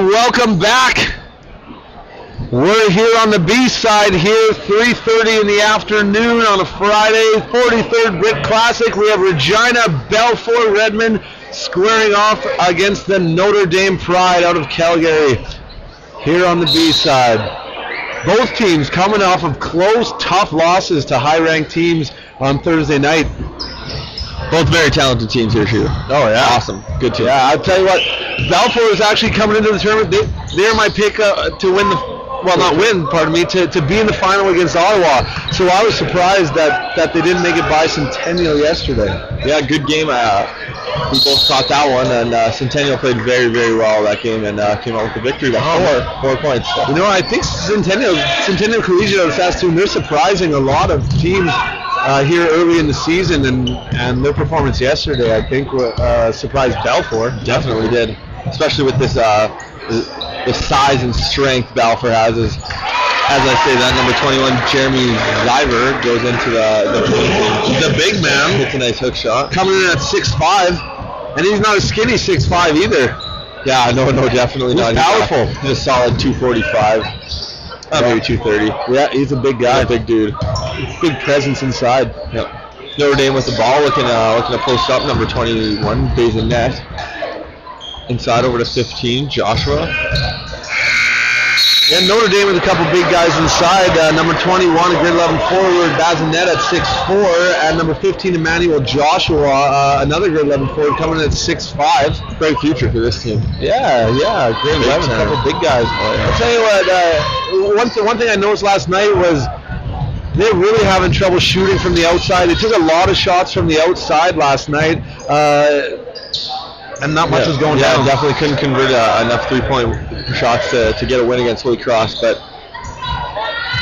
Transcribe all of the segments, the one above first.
Welcome back. We're here on the B side here, 3:30 in the afternoon on a Friday, 43rd BRIT Classic. We have Regina, Balfour, Redmond squaring off against the Notre Dame Pride out of Calgary here on the B side. Both teams coming off of close, tough losses to high-ranked teams on Thursday night. Both very talented teams here, Shooter. Oh, yeah. Awesome. Good team. Yeah, I'll tell you what, Balfour is actually coming into the tournament. They're my pick to win the, well, not win, pardon me, to be in the final against Ottawa. So I was surprised that they didn't make it by Centennial yesterday. Yeah, good game. We both caught that one, and Centennial played very, very well that game and came out with the victory by 4 points. So. You know, I think Centennial Collegiate out of Saskatoon, they're surprising a lot of teams here early in the season, and their performance yesterday, I think, surprised Balfour. Definitely did, especially with this the size and strength Balfour has. As I say, that number 21, Jeremy Zyver, goes into the big man. Hits a nice hook shot. Coming in at 6'5", and he's not a skinny 6'5" either. Yeah, no, definitely not. He's powerful. He's a solid 245. Maybe 230. Yeah, he's a big guy. He's a big dude. Big presence inside. Yep. Notre Dame with the ball, looking to post up. Number 21, Basin net. Inside over to 15, Joshua. Yeah, Notre Dame with a couple big guys inside. Number 21, a grade 11 forward, Bazinet at 6'4", and number 15, Emmanuel Joshua, another grade 11 forward, coming in at 6'5". Great future for this team. Yeah, grade 11, a couple big guys. I'll tell you what, one thing I noticed last night was they're really having trouble shooting from the outside. They took a lot of shots from the outside last night, and not much was going down. Yeah, definitely couldn't convert enough three-point shots to get a win against Holy Cross, but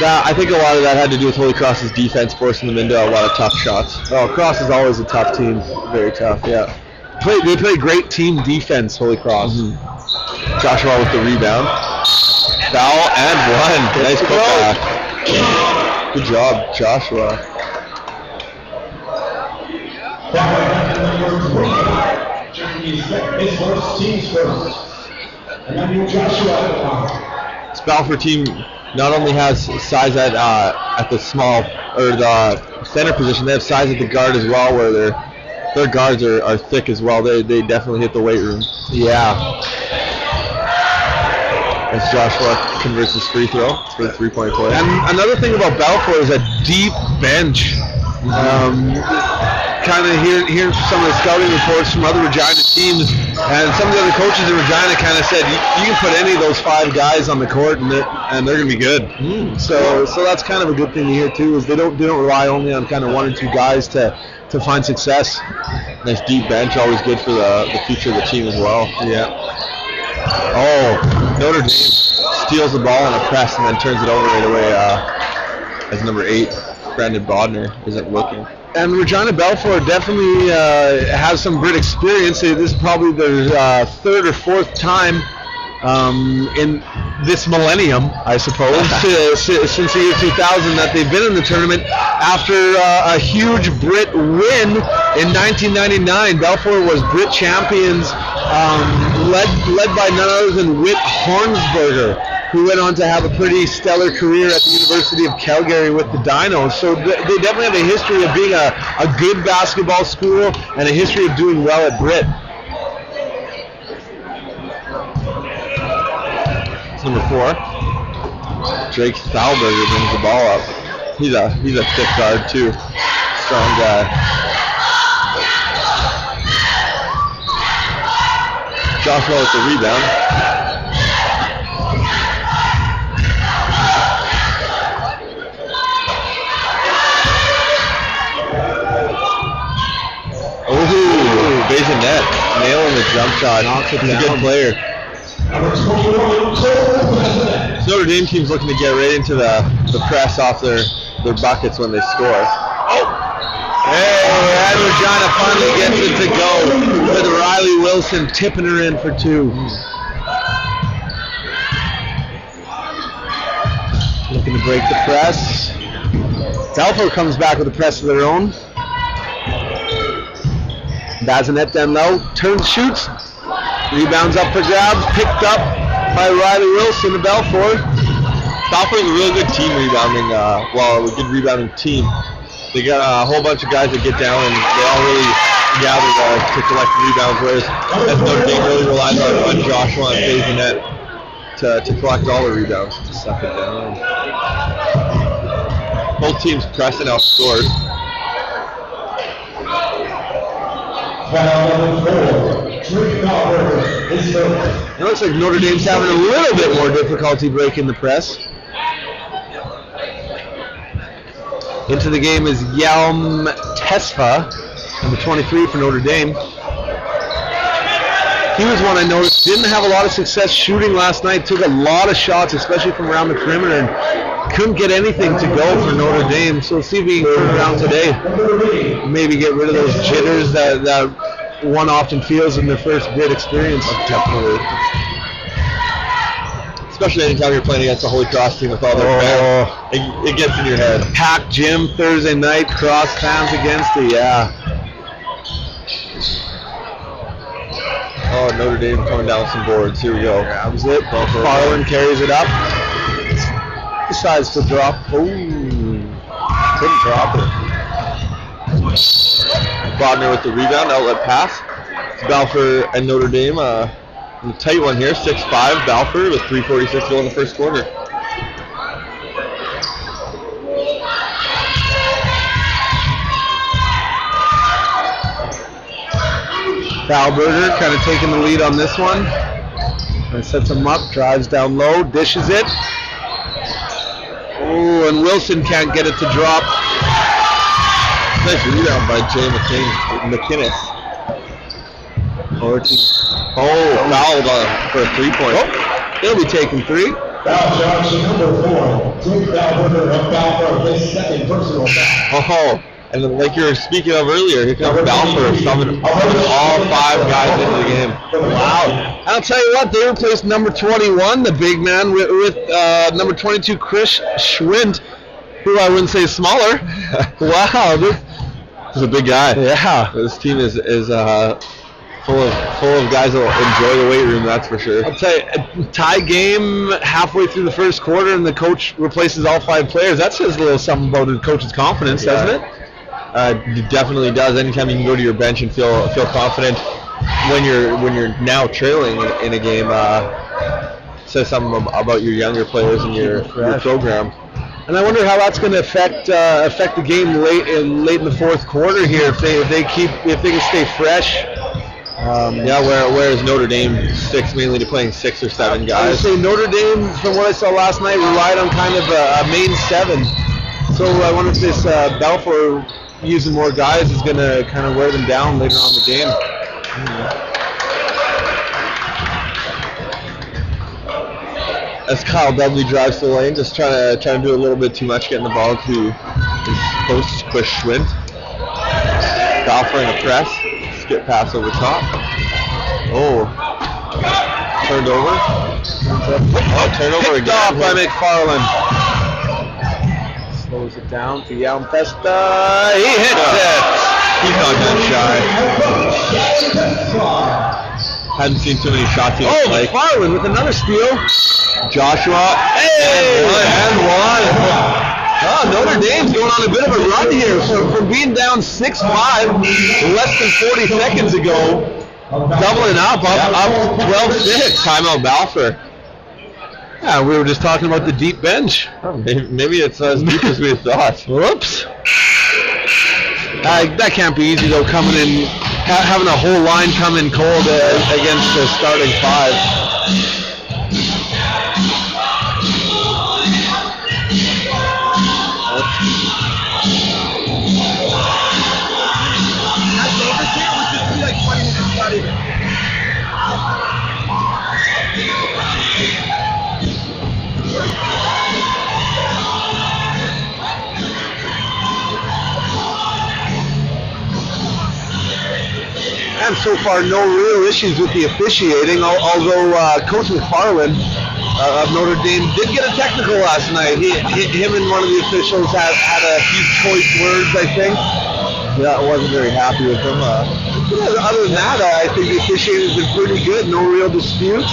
I think a lot of that had to do with Holy Cross's defense forcing them into a lot of tough shots. Oh, Cross is always a tough team. Very tough, yeah. They play great team defense, Holy Cross. Mm-hmm. Joshua with the rebound. Foul and one. Nice putback. Good job, Joshua. This Balfour team not only has size at the small or the center position, they have size at the guard as well, where their guards are thick as well. They definitely hit the weight room. Yeah. As Joshua converts his free throw for the 3-point play. And another thing about Balfour is a deep bench. Kind of hearing some of the scouting reports from other Regina teams, and some of the other coaches in Regina kind of said you can put any of those 5 guys on the court and they're going to be good. So that's kind of a good thing to hear too, is they don't rely only on kind of 1 or 2 guys to find success. Nice deep bench, always good for the future of the team as well. Yeah. Oh, Notre Dame steals the ball on a press and then turns it over right away as number 8, Brandon Bodner, isn't looking. And Regina Balfour definitely has some BRIT experience. This is probably their 3rd or 4th time in this millennium, I suppose, since the year 2000 that they've been in the tournament. After a huge BRIT win in 1999, Balfour was BRIT champions, led by none other than Whit Hornsberger, who went on to have a pretty stellar career at the University of Calgary with the Dinos. So they definitely have a history of being a good basketball school and a history of doing well at BRIT. It's number 4. Drake Thalberger brings the ball up. He's a thick guard too. Strong guy. Joshua with the rebound. Oh, base and net. Nailing the jump shot. He's a good player. This Notre Dame team's looking to get right into the press off their buckets when they score. Oh! Hey, and Regina finally gets it to go with Riley Wilson tipping her in for 2. Looking to break the press. Balfour comes back with a press of their own. Bazinet down low, turns, shoots, rebounds up for grabs, picked up by Riley Wilson to Balfour. Balfour is a really good team rebounding, a good rebounding team. They got a whole bunch of guys that get down and they all really gather to collect rebounds, whereas Notre Dame really relies on Joshua and Bazinet to collect all the rebounds. To suck it down. Both teams pressing out scores. It looks like Notre Dame's having a little bit more difficulty breaking the press. Into the game is Yalm Tesfa, number 23 for Notre Dame. He was one I noticed didn't have a lot of success shooting last night, took a lot of shots, especially from around the perimeter, and couldn't get anything to go for Notre Dame. So let's see if we can turn around today. Maybe get rid of those jitters that one often feels in their first BRIT experience. Definitely. Especially anytime you're playing against a Holy Cross team with all their fans. It gets in your head. Packed gym Thursday night, Cross fans against it, yeah. Oh, Notre Dame coming down with some boards. Here we go. Grabs it. Farland carries it up. Decides to drop. Couldn't drop it. Bodner with the rebound, outlet pass. It's Balfour and Notre Dame. A tight one here, 6-5 Balfour with 3:46 to go in the first quarter. Thalberger kind of taking the lead on this one. And sets him up, drives down low, dishes it. Oh, and Wilson can't get it to drop. Nice rebound by Jay McInnes. Fouled for a 3-point. Oh, he'll be taking 3. Foul charge to number 4. Jake Balfour of Balfour, his second personal foul. Oh, and then like you were speaking of earlier, here comes Balfour summoning all 5 guys into the game. Wow. I'll tell you what, they replaced number 21, the big man, with number 22, Chris Schwint, who I wouldn't say is smaller. Wow, this is a big guy. Yeah. This team is full of guys that will enjoy the weight room, that's for sure. I'll tell you, a tie game halfway through the first quarter and the coach replaces all 5 players. That says a little something about the coach's confidence, doesn't it? It definitely does. Anytime you can go to your bench and feel confident when you're now trailing in a game, says something about your younger players and your program. And I wonder how that's going to affect the game late in the fourth quarter here if they can stay fresh. Whereas Notre Dame sticks mainly to playing 6 or 7 guys. I would say Notre Dame, from what I saw last night, relied on kind of a main 7. So I wonder if this Balfour using more guys is going to kind of wear them down later on in the game. As Kyle Dudley drives to the lane, just trying to do a little bit too much, getting the ball to his post, Chris Schwint. Balfour in a press. Skip pass over top. Oh. Turned over. Turnover again. Off by McFarland. Slows it down to Yalm Festa. He hits it. He's not gun shy. Hadn't seen too many shots he Oh, like. Farland with another steal. Joshua. Hey! And one. Oh, Notre Dame's going on a bit of a run here from being down 6-5 less than 40 seconds ago. Doubling up 12-6. Timeout Balfour. Yeah, we were just talking about the deep bench. Maybe it's as deep as we thought. Whoops. That can't be easy though, coming in, having a whole line come in cold against the starting five. And so far, no real issues with the officiating, although Coach McFarland of Notre Dame did get a technical last night. Him and one of the officials had a few choice words, I think. Yeah, I wasn't very happy with him. Other than that, I think the officiating has been pretty good. No real disputes.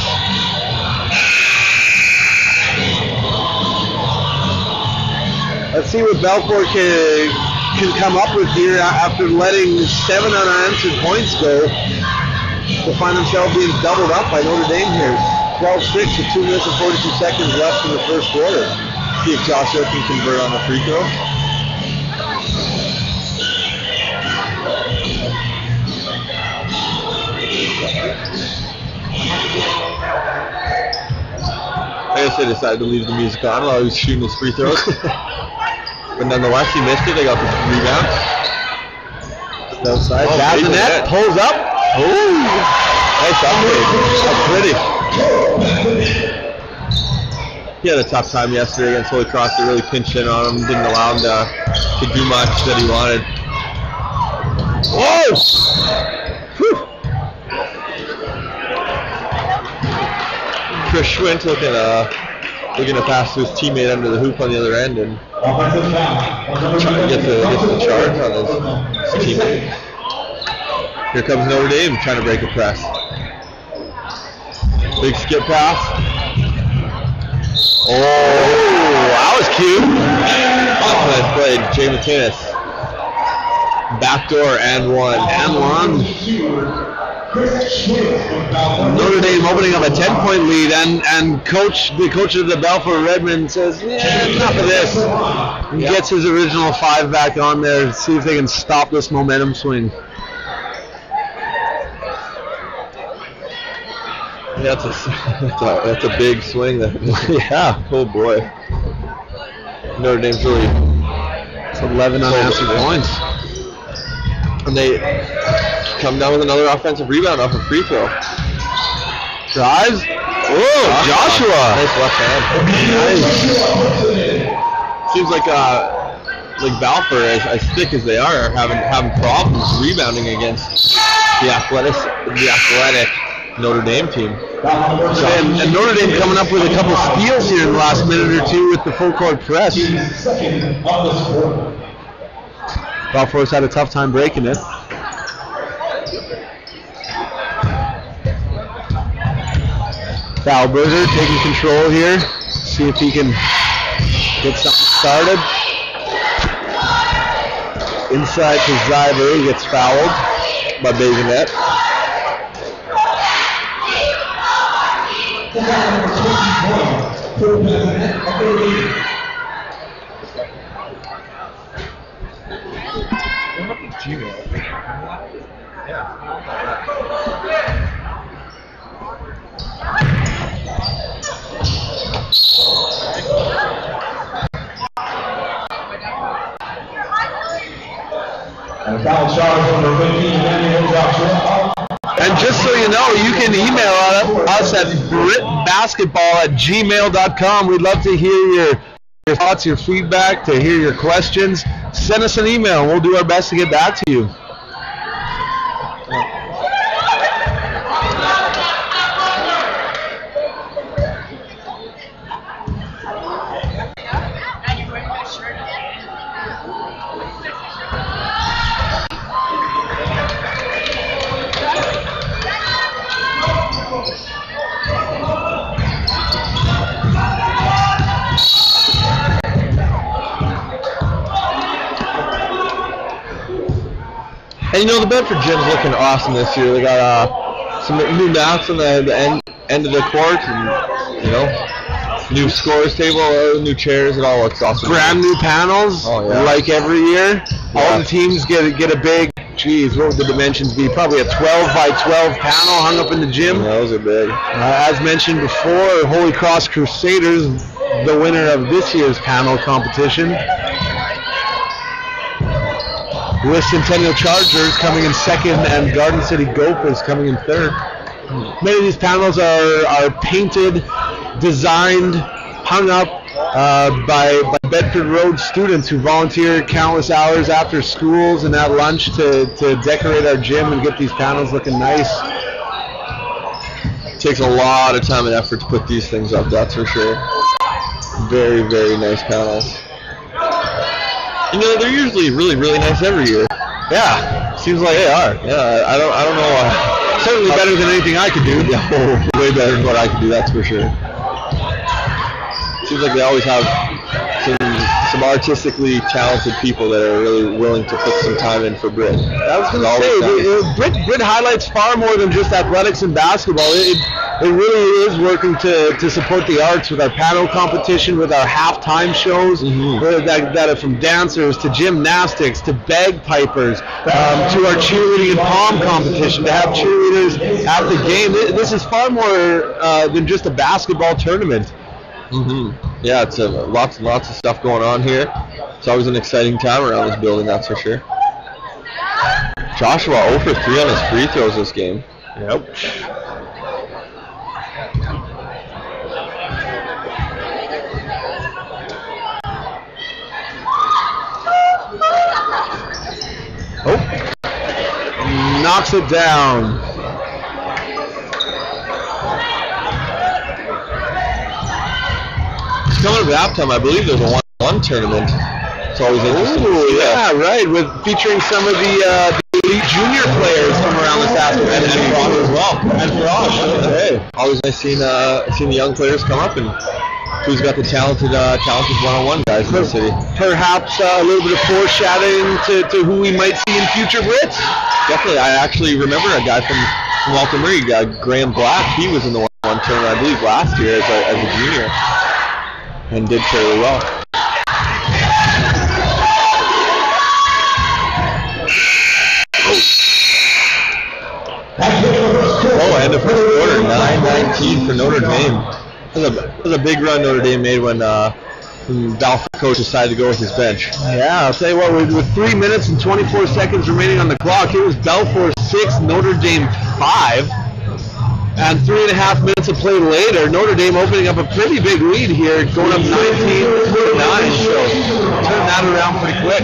Let's see what Balfour can come up with here after letting 7 unanswered points go to find themselves being doubled up by Notre Dame here. 12-6 with 2 minutes and 42 seconds left in the first quarter. See if Joshua can convert on a free throw. I guess they decided to leave the music on while he was shooting his free throws. But nonetheless, he missed it. They got the rebound. Outside, grabs the net, pulls up. Ooh, nice upgrade. Pretty. He had a tough time yesterday against Holy Cross. They really pinched in on him. Didn't allow him to do much that he wanted. Whoa! Whew. Chris Schwint looking to pass to his teammate under the hoop on the other end and trying to get the charge on his teammate. Here comes Notre Dame trying to break a press. Big skip pass. Oh, that was cute. Nice play, Jay McInnes. Backdoor and one. Notre Dame opening up a 10-point lead, and the coach of the Balfour Redmen says, enough of this. And gets his original 5 back on there to see if they can stop this momentum swing. Yeah, that's a big swing. Yeah. Oh boy. Notre Dame's really. It's 11 unanswered points. And they come down with another offensive rebound off a free throw. Drives. Whoa, Joshua. Nice left hand. Nice. Seems like Balfour, as thick as they are having problems rebounding against the athletic Notre Dame team. And Notre Dame coming up with a couple steals here in the last minute or two with the full court press. Balfour's had a tough time breaking it. Thalberger taking control here. See if he can get something started. Inside to Zyber. He gets fouled by Bazinet. And foul charge number 15, Daniel Joshua. And just so you know, you can email us at britbasketball@gmail.com. We'd love to hear your thoughts, your feedback, to hear your questions. Send us an email, and we'll do our best to get back to you. And the Bedford gym's looking awesome this year. They got some new mats on the end of the court, and new scores table, new chairs. It all looks awesome. Brand new panels, like every year. Yeah. All the teams get a big. Geez, what would the dimensions be? Probably a 12 by 12 panel hung up in the gym. Yeah, those are big. As mentioned before, Holy Cross Crusaders, the winner of this year's panel competition. With Centennial Chargers coming in second and Garden City Gophers coming in third. Many of these panels are painted, designed, hung up by Bedford Road students who volunteer countless hours after schools and at lunch to decorate our gym and get these panels looking nice. It takes a lot of time and effort to put these things up, that's for sure. Very, very nice panels. They're usually really, really nice every year. Yeah, seems like they are. Yeah, I don't know. Certainly better than anything I could do. Yeah, way better than what I could do, that's for sure. Seems like they always have some artistically talented people that are really willing to put some time in for BRIT. I was going to say, BRIT highlights far more than just athletics and basketball. It really is working to support the arts with our panel competition, with our halftime shows, that are from dancers to gymnastics to bagpipers, to our cheerleading and pom competition, to have cheerleaders at the game. This is far more than just a basketball tournament. Yeah, it's lots and lots of stuff going on here. It's always an exciting time around this building, that's for sure. Joshua 0 for 3 on his free throws this game. Yep. Oh, knocks it down. Coming up at halftime, I believe there's a 1-on-1 tournament. It's always interesting. Yeah, right. With featuring some of the elite junior players from around this afternoon, and Frosh as well. And Frosh. Hey, always nice seeing the young players come up and who's got the talented one-on-one guys in the city. Perhaps a little bit of foreshadowing to who we might see in future Brits. Definitely. I actually remember a guy from Walton Murray, Graham Black. He was in the 1-on-1 tournament, I believe, last year as a junior. And did fairly well. Oh, and the first quarter, 9-19 for Notre Dame. That was a big run Notre Dame made when Balfour coach decided to go with his bench. Yeah, I'll tell you what, with 3 minutes and 24 seconds remaining on the clock, it was Balfour 6, Notre Dame 5. And 3.5 minutes of play later, Notre Dame opening up a pretty big lead here, going up 19-9. So turn that around pretty quick.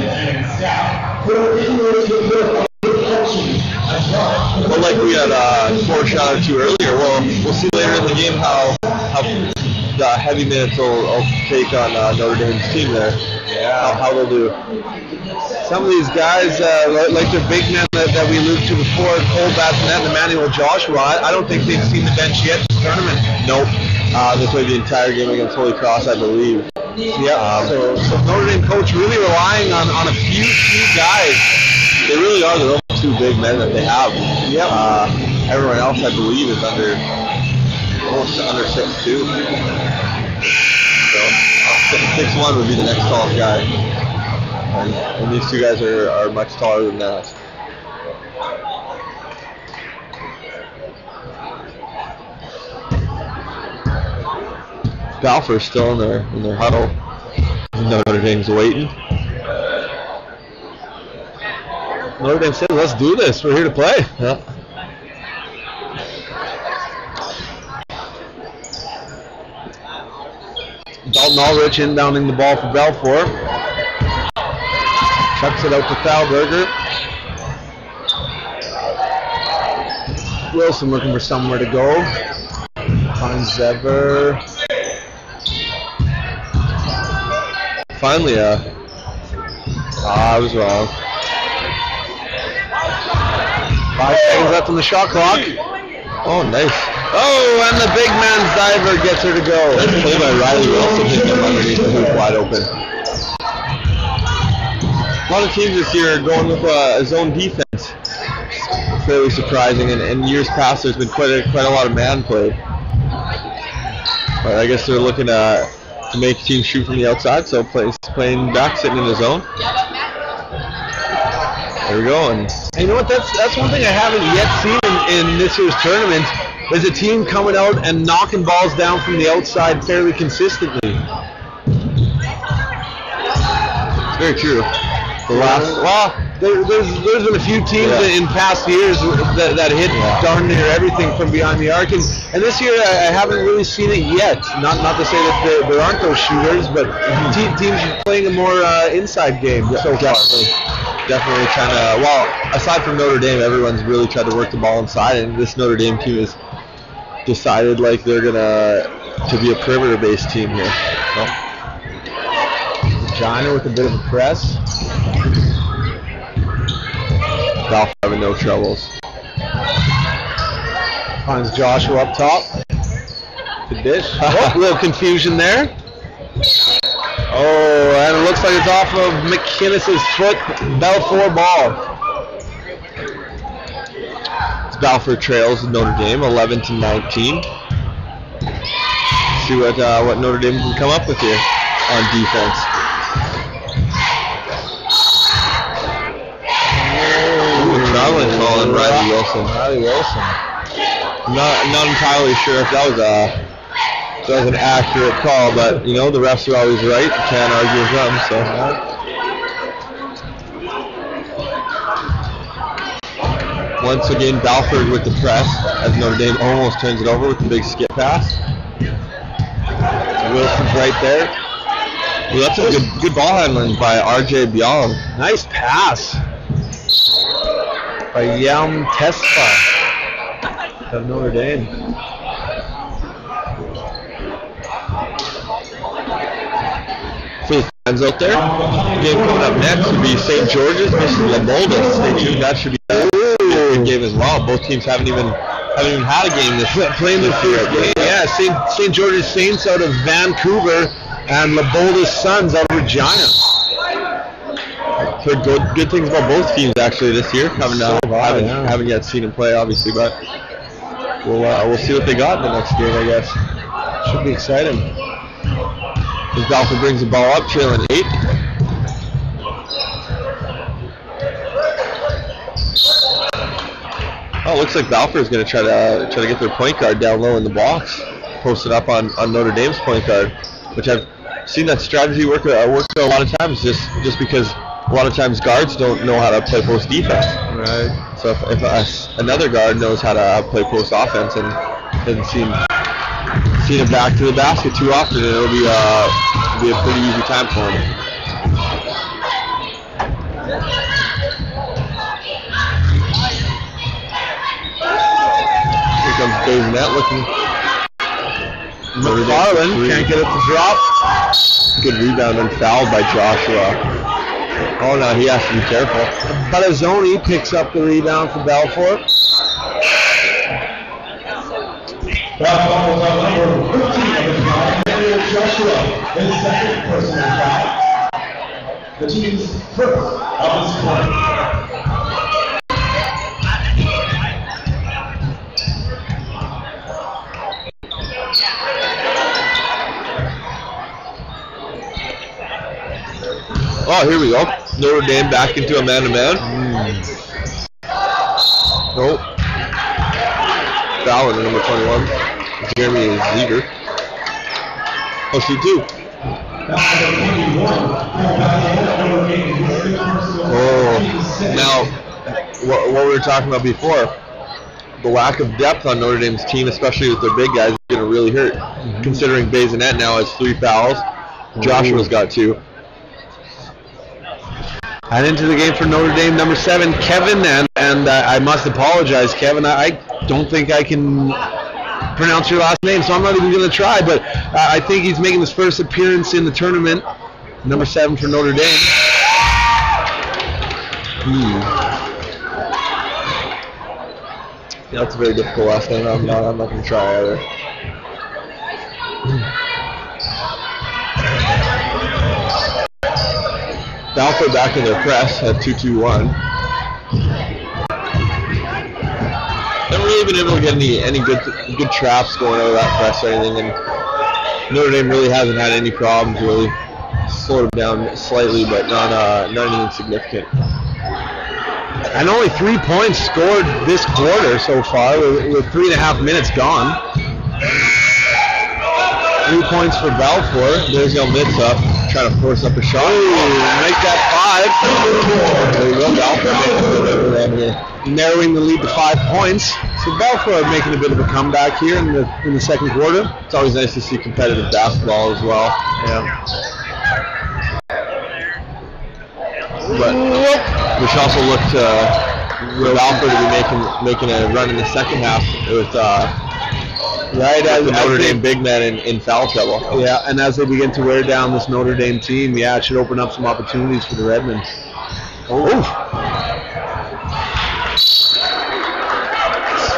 Well, like we had foreshadowed to earlier, we'll see later in the game how the heavy minutes will take on Notre Dame's team there. Yeah, how they'll do. Some of these guys, like the big men that we alluded to before, Cole Bassinet and Emmanuel Joshua, I don't think they've seen the bench yet in the tournament. Nope. They played the entire game against Holy Cross, I believe. Yeah. So Notre Dame coach really relying on a few key guys. They really are the only 2 big men that they have. Yep. Everyone else, I believe, is almost under 6'2". So 6'1" would be the next tallest guy. And these 2 guys are much taller than that. Balfour's still in their huddle. Notre Dame's waiting. Notre Dame said, "Let's do this. We're here to play." Yeah. Dalton Ulrich inbounding the ball for Balfour. Chucks it out to Thalberger. Wilson looking for somewhere to go. Finds Zever. Finally, I was wrong. 5 seconds left on the shot clock. Oh, nice. Oh, and the big man's diver gets her to go. Nice play by Riley Wilson, hitting him underneath the hoop wide open. A lot of teams this year are going with a zone defense. fairly surprising. And in years past, there's been quite a lot of man play. But I guess they're looking to make teams shoot from the outside, so playing back, sitting in the zone. There we go. And you know what? That's one thing I haven't yet seen in this year's tournament. Is a team coming out and knocking balls down from the outside fairly consistently. It's very true. There's been a few teams in past years that hit darn near everything from behind the arc, and this year I haven't really seen it yet. Not to say that there aren't those shooters, but teams are playing a more inside game so far. Definitely trying to. Well, aside from Notre Dame, everyone's really tried to work the ball inside, and this Notre Dame team has decided like they're gonna be a perimeter-based team here. So. Regina with a bit of a press. Balfour having no troubles. Finds Joshua up top. Good dish. Oh, a little confusion there. Oh, and it looks like it's off of McInnes's foot. Balfour ball. It's Balfour trails Notre Dame 11-19. See what Notre Dame can come up with here on defense. Traveling call on Riley Wilson. Not entirely sure if that was an accurate call, but you know the refs are always right. Can't argue with them. So once again, Balfour with the press as Notre Dame almost turns it over with the big skip pass. Wilson's right there. Well, that's a good ball handling by RJ Bialem. Nice pass by Yam Tesfa of Notre Dame. For the fans out there, the game coming up next would be St. George's versus La Molde. Stay tuned. That should be a good game as well. Both teams haven't even had a game this playing the first game. Yeah, St. George's Saints out of Vancouver and La Molde's Suns out of Regina. Heard good things about both teams actually this year. Haven't yet seen them play, obviously, but we'll see what they got in the next game, I guess. Should be exciting. As Balfour brings the ball up, trailing 8. Oh, it looks like Balfour is going to try to get their point guard down low in the box, posted up on Notre Dame's point guard, which I've seen that strategy work a lot of times, just because a lot of times guards don't know how to play post defense. Right. So if another guard knows how to play post offense and doesn't seem it back to the basket too often, it'll be a pretty easy time for him. Here comes Bazinet looking. McFarland can't get it to drop. Good rebound and fouled by Joshua. Oh no, he has to be careful. Balazzoni picks up the rebound for Balfour. Foul number 15 Joshua, his second personal foul. The team's first of this quarter. Oh, here we go. Notre Dame back into a man-to-man. Oh. Foul in number 21. Jeremy Zeger. Oh, shoot two. Oh. Now, what we were talking about before, the lack of depth on Notre Dame's team, especially with their big guys, is going to really hurt. Considering Bazinet now has 3 fouls. Joshua's got 2. And into the game for Notre Dame, number 7, Kevin, and I must apologize, Kevin. I don't think I can pronounce your last name, so I'm not even going to try, but I think he's making his first appearance in the tournament. Number 7 for Notre Dame. Yeah, that's a very difficult last name. I'm not going to try either. Balfour back in their press at 2-2-1. really been able to get any good traps going out of that press or anything, and Notre Dame really hasn't had any problems. Really slowed them down slightly, but not anything significant. And only 3 points scored this quarter so far, with 3.5 minutes gone. 3 points for Balfour. There's Mitz up, trying to force up a shot. Make that 5. There you go, Balfour making here. Narrowing the lead to 5 points. So Balfour making a bit of a comeback here in the second quarter. It's always nice to see competitive basketball as well. Yeah. But we should also look to Balfour to be making a run in the second half with the Notre Dame big men in foul trouble. Yeah, and as they begin to wear down this Notre Dame team, it should open up some opportunities for the Redmen.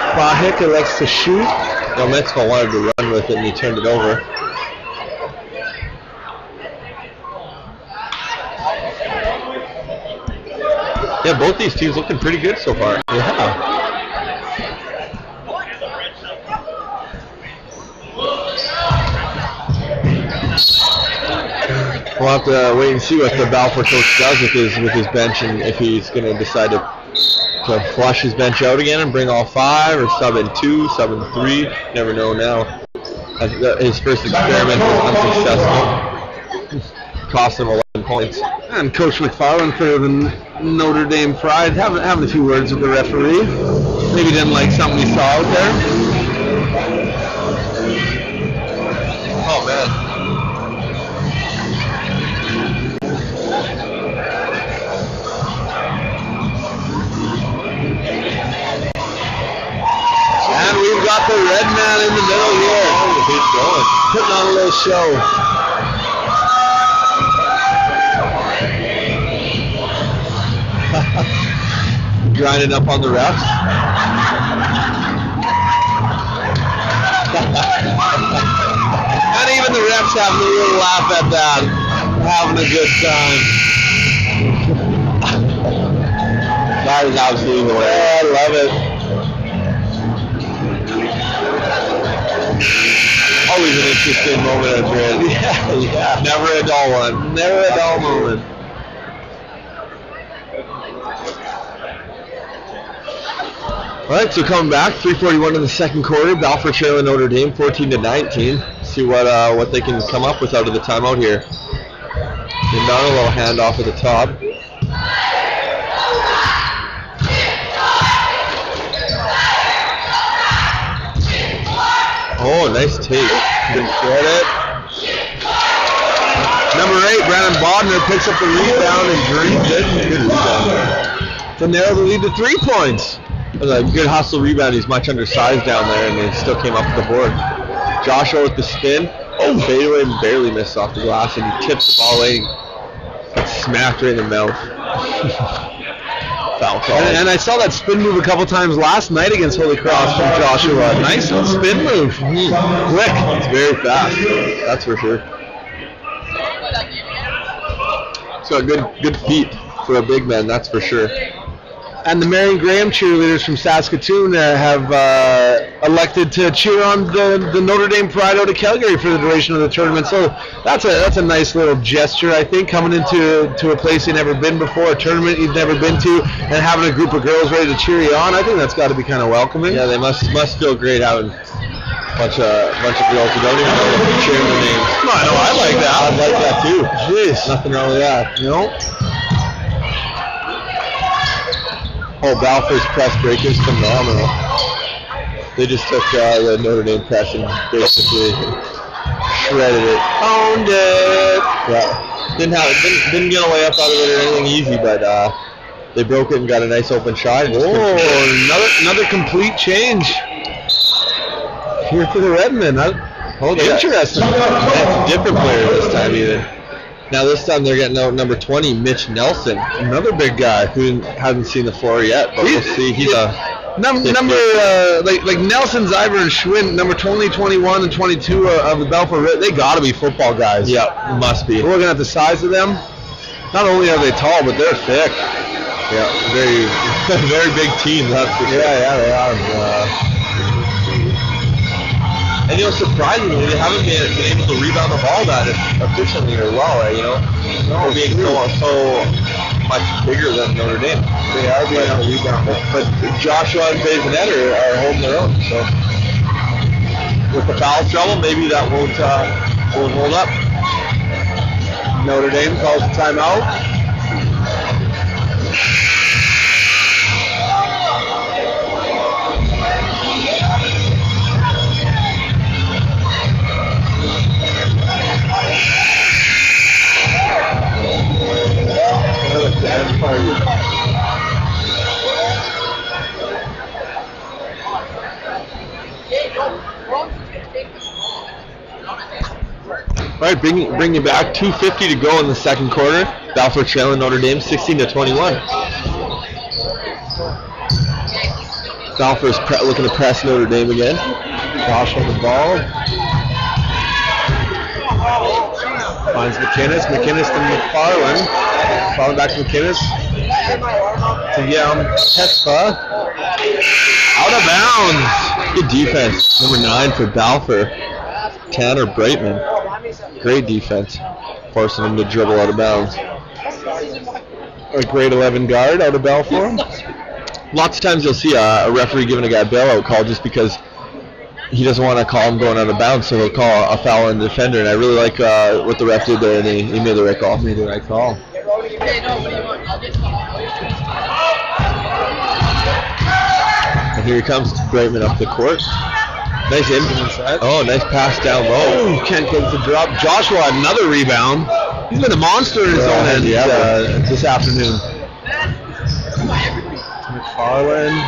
Spahik elects to shoot. Metzko wanted to run with it and he turned it over. Yeah, both these teams looking pretty good so far. Yeah. We'll have to wait and see what the Balfour coach does with his bench, and if he's going to decide to flush his bench out again and bring all 5, or sub in 2, sub in 3. Never know now. His first experiment was unsuccessful. Cost him 11 points. And Coach McFarland for the Notre Dame Pride having a few words with the referee. Maybe didn't like something he saw out there. Oh man. And we've got the red man in the middle here. He's going. Putting on a little show. Grinding up on the refs. And even the refs having a little laugh at that. Having a good time. That is absolutely hilarious. Yeah, I love it. Always an interesting moment at BRIT. Yeah. Never a dull one. Never a dull moment. All right, so coming back, 3:41 in the second quarter. Balfour trailing Notre Dame 14-19. See what they can come up with out of the timeout here. And down a little handoff at the top. Oh, nice take. Good credit. Number 8, Brandon Bodner picks up the rebound and drains it. Good rebound. To narrow the lead to 3 points. It was a good hustle rebound. He's much undersized down there, and they still came up with the board. Joshua with the spin. Oh, fadeaway and barely missed off the glass, and he tips the ball away. Got smacked right in the mouth. Foul call. And I saw that spin move a couple times last night against Holy Cross from Joshua. Nice spin move. Quick. It's very fast. That's for sure. It's got good feet for a big man. That's for sure. And the Marion Graham cheerleaders from Saskatoon have elected to cheer on the Notre Dame Pride out of Calgary for the duration of the tournament. So that's a nice little gesture, I think, coming into a place you've never been before, a tournament you've never been to, and having a group of girls ready to cheer you on. I think that's got to be kind of welcoming. Yeah, they must feel great having a bunch of girls who don't even know cheering their names. No, I know, I like that. I like that too. Jeez. Nothing wrong with that. No. Oh, Balfour's press break is phenomenal. They just took the Notre Dame press and basically shredded it. Owned it. Yeah. Didn't get a layup out of it or anything easy, but they broke it and got a nice open shot. Oh, another complete change here for the Redmen. Interesting. Yeah, different player this time even. Now this time they're getting out number 20, Mitch Nelson, Another big guy. who hasn't seen the floor yet, but we'll see. He's a like Nelson, Zyber, and Schwinn, number 20, 21, and 22 of the Balfour Red. They got to be football guys. yeah, must be. Looking at the size of them, not only are they tall, but they're thick. Yeah, very, very big team. That's for sure. Yeah, they are. And surprisingly, they haven't been able to rebound the ball that efficiently or well, right? They're being so much bigger than Notre Dame. They are being able to rebound it. But Joshua and Bazinet are holding their own. So with the foul trouble, maybe that won't hold up. Notre Dame calls a timeout. All right, bring you back. 2:50 to go in the second quarter. Balfour trailing Notre Dame 16-21. Balfour's looking to press Notre Dame again. Josh on the ball. Finds McInnes. McInnes to McFarland. Falling back to McInnes. To Tesfa. Out of bounds. Good defense. Number 9 for Balfour. Tanner Brightman. Great defense. Forcing him to dribble out of bounds. A grade 11 guard out of Balfour. Lots of times you'll see a referee giving a guy a bailout call just because he doesn't want to call him going out of bounds, so he'll call a foul on the defender. And I really like what the ref did there, and he made the right call. And here he comes, Brightman up the court. Nice inside. Oh, nice pass down low. Oh, Kent gets the drop. Joshua, another rebound. He's been a monster in his own end. This afternoon. McFarland.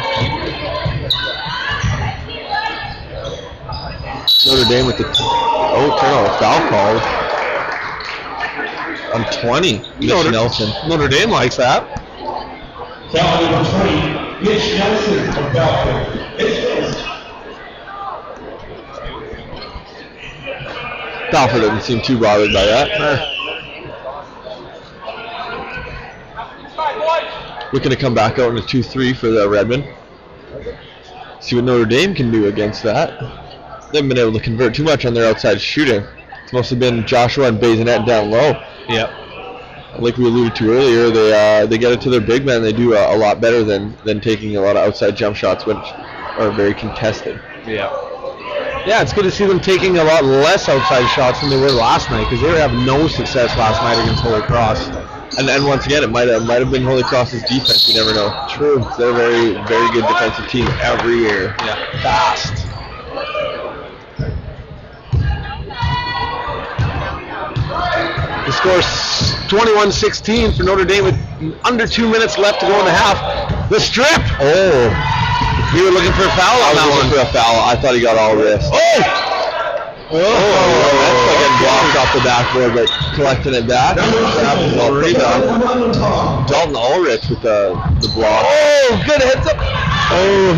Notre Dame with the turnover foul called on 20. Mitch Nelson. Notre Dame likes that. Foul number 20, Mitch Nelson of Balfour. Balfour doesn't seem too bothered by that. Looking to come back out in a 2-3 for the Redmen. See what Notre Dame can do against that. They haven't been able to convert too much on their outside shooting. It's mostly been Joshua and Bazinet down low. Yep. Like we alluded to earlier, they get it to their big men. They do a lot better than taking a lot of outside jump shots, which are very contested. Yeah, it's good to see them taking a lot less outside shots than they were last night, because they were having no success last night against Holy Cross. And once again, it might have been Holy Cross's defense. You never know. True. They're a very, very good defensive team every year. Yeah. Fast. The score's 21-16 for Notre Dame with under 2 minutes left to go in the half. The strip! Oh. You were looking for a foul on that one. For a foul. I thought he got all wrist. Oh! That's like getting blocked off the backboard, but collecting it back. Dalton Ulrich with the block. Oh, good heads up. Oh,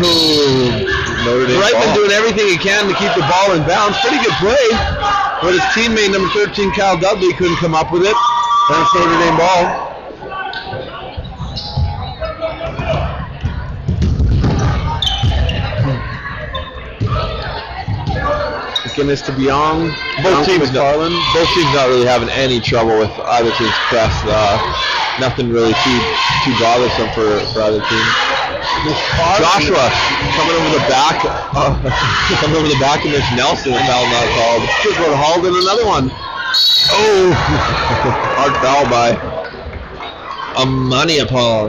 Notre Dame Brightman doing everything he can to keep the ball in bounds. Pretty good play. But his teammate, number 13, Kyle Dudley, couldn't come up with it. That's Notre Dame ball. McInnes to Biong. Both teams not really having any trouble with either team's press. Nothing really too bothersome for either team. Joshua coming over the back, of Mitch Nelson. Foul not called. Just would hauled in another one. Oh, hard foul by Amaniapong.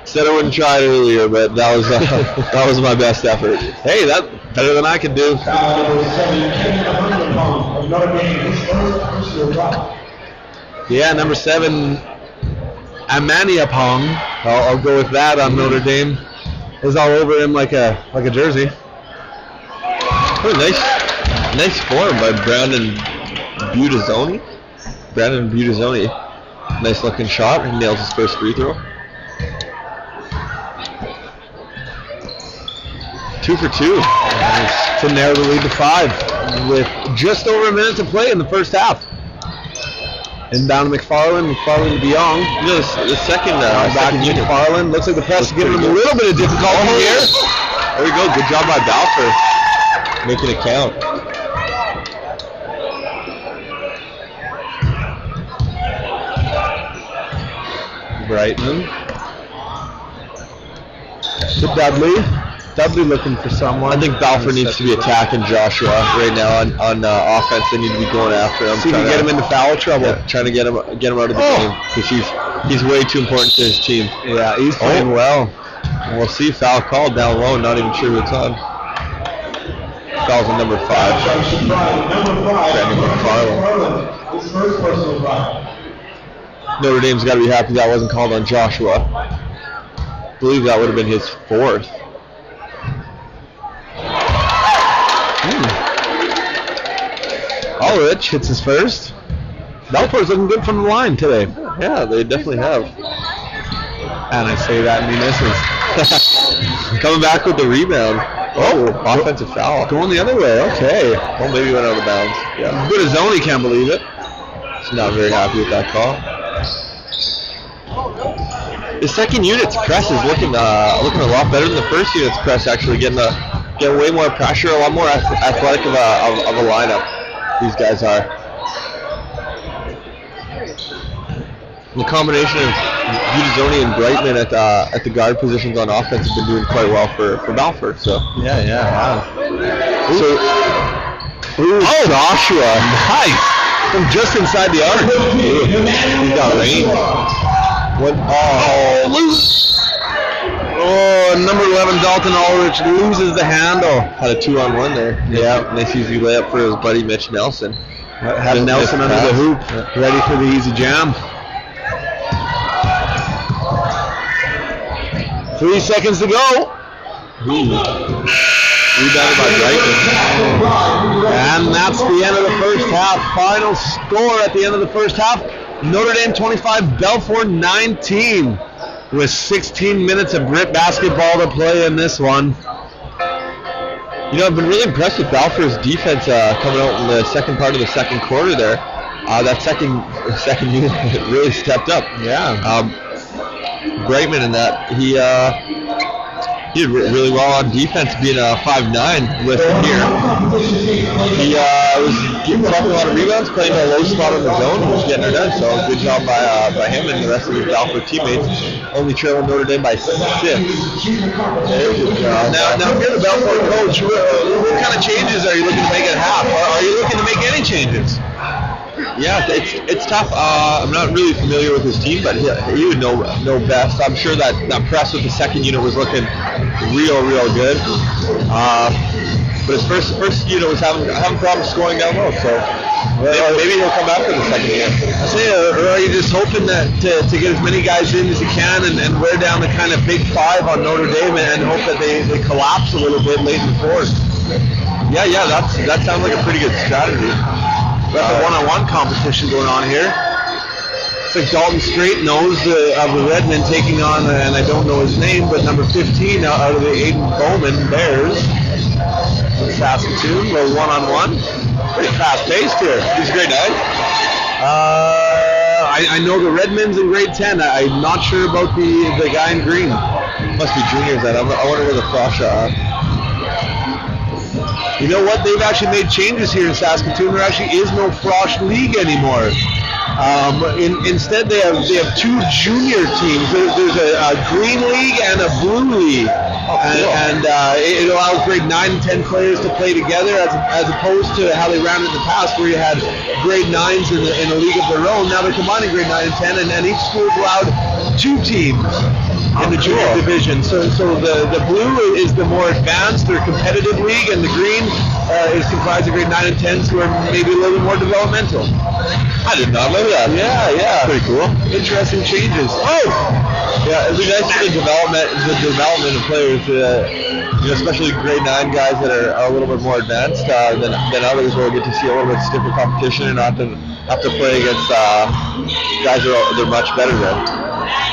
Said I wouldn't try it earlier, but that was my best effort. Hey, that's better than I could do. Yeah, number 7, Amaniapong. I'll go with that on Notre Dame. Is all over him like a jersey. Oh, nice form by Brandon Butazoni. Nice looking shot. He nails his first free throw. 2 for 2. Nice. To narrow the lead to 5 with just over a minute to play in the first half. And down to McFarland to DeYoung. You know, the second Back to unit. McFarland. Looks like the press is giving him a little bit of difficulty here. There we go. Good job by Balfour. Making it count. Brightman. To Dudley. Dudley looking for someone. I think Balfour needs to be attacking Joshua right now on offense. They need to be going after him. See if we can get him into foul trouble. Yeah, trying to get him out of the game because he's way too important to his team. Yeah, he's playing well. And we'll see foul called down low. Not even sure who it's on. Foul's on number 5. Brandon McFarland. His first personal foul. Notre Dame's got to be happy that wasn't called on Joshua. I believe that would have been his 4th. Ulrich hits his first. Balfour's looking good from the line today. Yeah, they definitely have. And I say that and he misses. Coming back with the rebound. Oh, offensive foul. Going the other way, okay. Well, maybe he went out of bounds. Yeah. Good as Zoni, can't believe it. He's not very happy with that call. The second unit's press is looking a lot better than the first unit's press. Actually, getting way more pressure, a lot more athletic of a lineup. These guys are. And the combination of Budizoni and Brightman at the guard positions on offense have been doing quite well for Balfour. So Yeah. Joshua, Nice. From just inside the arc. he's got range. Number 11, Dalton Ulrich loses the handle. Had a 2-on-1 there. Yeah. Nice easy layup for his buddy Mitch Nelson. Had Just Nelson missed under the pass. hoop, Yeah. ready for the easy jam. 3 seconds to go. Rebounded by Brightman. And that's the end of the first half. Final score at the end of the first half. Notre Dame 25, Balfour 19. With 16 minutes of BRIT basketball to play in this one. You know, I've been really impressed with Balfour's defense coming out in the second part of the second quarter there. That second unit really stepped up. Yeah. Brightman in that he did really well on defense, being a 5'9" listed here. He was dropping a lot of rebounds, playing a low spot on the zone, and was getting her done. So good job by him and the rest of his Balfour teammates. Only trailing Notre Dame by 6. Now if you're the Balfour coach, what kind of changes are you looking to make at half? Are you looking to make any changes? Yeah, it's tough. I'm not really familiar with his team, but he would know best. I'm sure that press with the second unit was looking real good. But his first unit was having problems scoring down low, so maybe he'll come back for the second unit. I say, or are you just hoping that to get as many guys in as you can and wear down the kind of big 5 on Notre Dame and hope that they collapse a little bit late in the fourth? Yeah, that sounds like a pretty good strategy. We have a one-on-one competition going on here. It's like Dalton Straight knows of the Redmen taking on, and I don't know his name, but number 15 out of the Aiden Bowman Bears. Saskatoon, a little one-on-one. Pretty fast-paced here. He's a great night. I know the Redmen's in grade 10. I'm not sure about the guy in green. Must be juniors then. I wonder where the frosh are. You know what? They've actually made changes here in Saskatoon. There actually is no Frosh League anymore. Instead, they have 2 junior teams. There's a green league and a blue league. And it allows grade 9 and 10 players to play together as opposed to how they ran it in the past where you had grade 9s in a league of their own. Now they're combining grade 9 and 10 and each school is allowed 2 teams in the junior division. So the blue is the more advanced or competitive league, and the green is comprised of grade 9 and 10s who are maybe a little bit more developmental. I did not know that. Yeah. Pretty cool. Interesting changes. Yeah, it'd be nice for the development of players, especially grade 9 guys that are a little bit more advanced than others, where we get to see a little bit stiffer competition and not to have to play against guys they're much better than.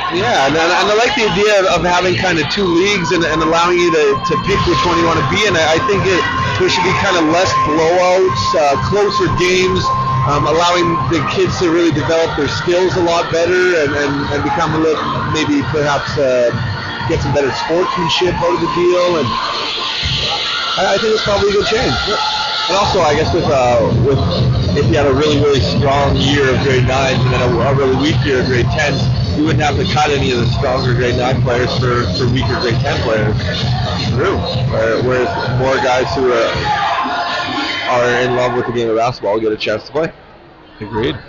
Yeah, and I like the idea of having kind of 2 leagues and allowing you to pick which one you want to be in. I think there should be kind of less blowouts, closer games, allowing the kids to really develop their skills a lot better and become a little, maybe perhaps get some better sportsmanship out of the deal. And I think it's probably a good change. And also, I guess with if you had a really, really strong year of grade 9s and then a really weak year of grade 10s, you wouldn't have to cut any of the stronger grade 9 players for weaker grade 10 players. True. Whereas more guys who are in love with the game of basketball get a chance to play. Agreed. 2-1.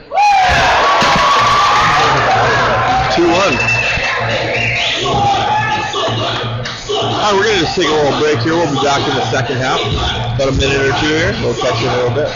All right, we're going to just take a little break here. We'll be back in the second half. About a minute or two here. We'll catch you in a little bit.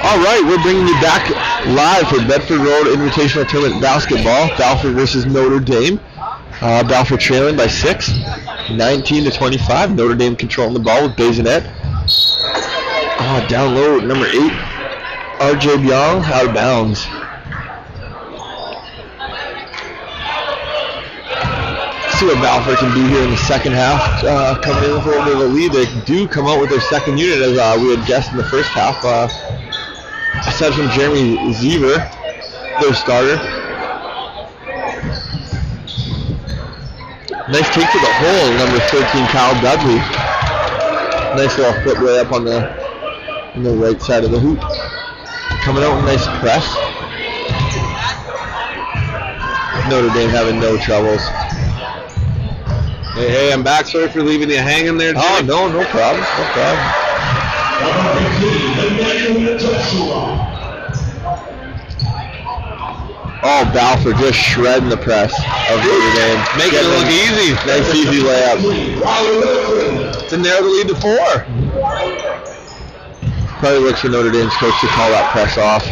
All right, we're bringing you back live for Bedford Road Invitational Tournament basketball. Balfour versus Notre Dame. Balfour trailing by 6, 19-25. Notre Dame controlling the ball with Bazinet. Down low, number 8, R.J. Biong, out of bounds. See what Balfour can do here in the second half. Coming in with a little bit of a lead. They do come out with their second unit, as we had guessed in the first half. Aside from Jeremy Zever, their starter. Nice take to the hole, number 13, Kyle Dudley. Nice little foot way up on the right side of the hoop. Coming out with a nice press. Notre Dame having no troubles. Hey, I'm back. Sorry for leaving you hanging there, Jake. Oh, no problem. No problem. Oh, Balfour just shredding the press of Notre Dame. Making it look easy. Nice, easy layup. To narrow the lead to 4. Probably looks for Notre Dame's coach to call that press off.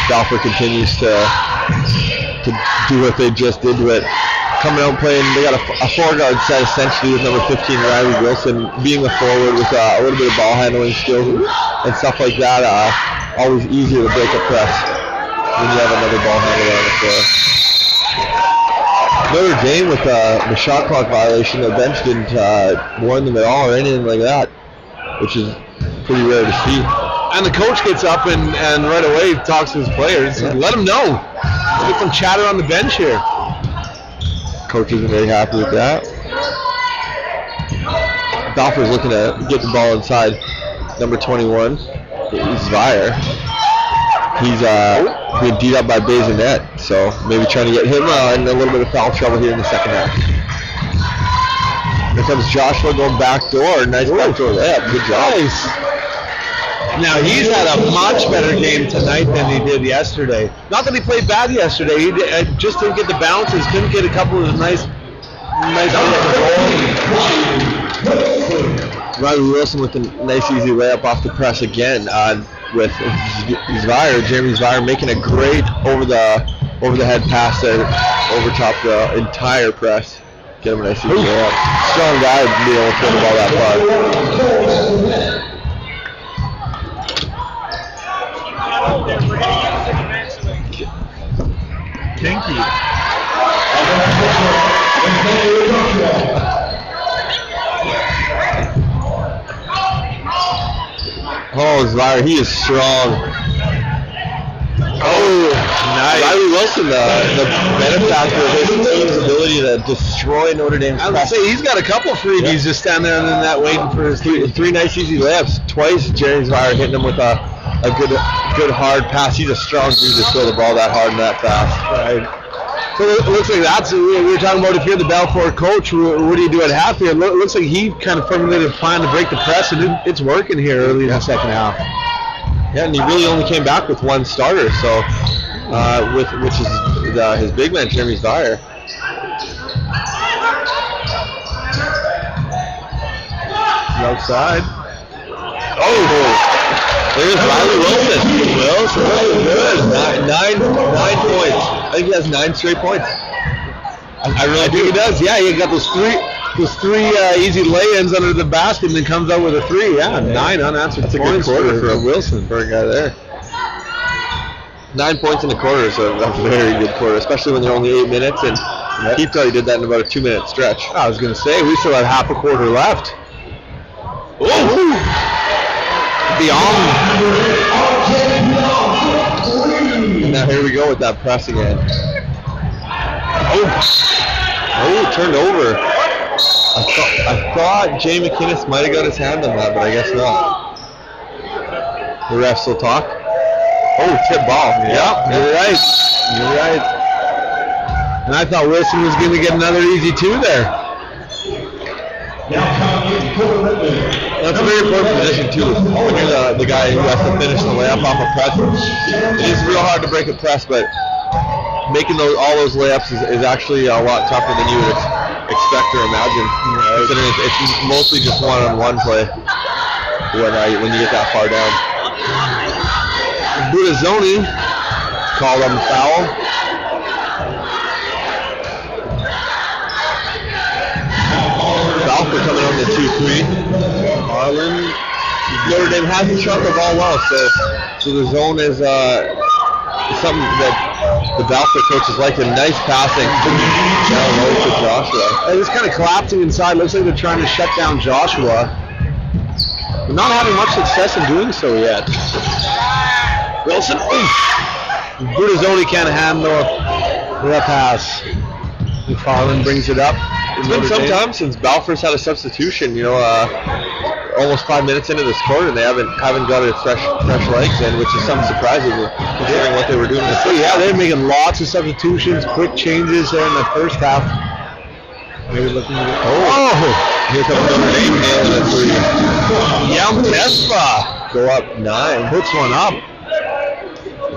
Balfour continues to do what they just did to it. Coming out playing, they got a 4-guard set essentially with number 15, Riley Wilson, being a forward with a little bit of ball handling skills and stuff like that. Always easier to break a press when you have another ball handler on the floor. Notre Dame with the shot clock violation, the bench didn't warn them at all or anything like that, which is pretty rare to see. And the coach gets up and right away talks to his players. Yeah. Let them know. Let's get some chatter on the bench here. Coach isn't very happy with that. Balfour's looking to get the ball inside. Number 21, Zvire. He's being beat up by Bazinet, so maybe trying to get him in a little bit of foul trouble here in the second half. Here comes Joshua going back door. Nice backdoor layup. Good job. Nice. Now, he's had a much better game tonight than he did yesterday. Not that he played bad yesterday. He just didn't get the bounces. Couldn't get a couple of nice Riley Wilson with a nice easy layup off the press again with Zvire. Jeremy Zvire making a great over the head pass there, over top the entire press. Get him a nice easy layup. Strong guy to be able to throw the ball that far. Kinky. Oh, Zvire, he is strong. Oh, nice. Riley Wilson, the benefactor of his team's ability to destroy Notre Dame's press. I would say he's got a couple freebies just standing there in the net waiting for his three nice easy layups. Twice Jeremy Zvire hitting him with a good hard pass. He's a strong dude to throw the ball that hard and that fast. Right. So it looks like that's we were talking about if you're the Balfour coach, what do you do at half here? It looks like he kind of formulated a plan to break the press, and it's working here early in the second half. Yeah, and he really only came back with one starter, so which is his big man, Jeremy Zvire. Outside. Oh, there's Riley Wilson. Wilson, good. Nine points. I think he has 9 straight points. I really think he does. Yeah, he got those three easy lay-ins under the basket, and then comes out with a 3. Yeah, 9 unanswered points. That's a good quarter for Wilson, for a guy there. 9 points in a quarter, so that's a very good quarter, especially when they're only 8 minutes, and he thought he did that in about a 2-minute stretch. I was going to say, we still have half a quarter left. Oh! Beyond. And now here we go with that press again. Oh, turned over. I thought Jay McInnes might have got his hand on that, but I guess not. The refs will talk. Oh, tip ball. Yeah, you're right. You're right. And I thought Wilson was going to get another easy 2 there. That's a very important position too. When you're the guy who has to finish the layup off a press, it is real hard to break a press, but making all those layups is actually a lot tougher than you would expect or imagine. Considering it's mostly just one-on-one play when you get that far down. Budazzoni called on the foul. Balfour coming on the 2-3. Harlan. Notre Dame hasn't shot the ball well, so the zone is something that the Balfour coaches like. A nice passing down low to Joshua. It's kind of collapsing inside. Looks like they're trying to shut down Joshua. But not having much success in doing so yet. Wilson. Budazzoni can't handle that pass. McFarland brings it up. It's been some time since Balfour's had a substitution. Almost 5 minutes into this quarter, and they haven't got it fresh legs in, which is something surprising considering what they were doing in the first half. They're making lots of substitutions, quick changes there in the first half. Maybe looking at here comes Notre Dame nailing a three. Yam Tesfa go up 9. puts one up.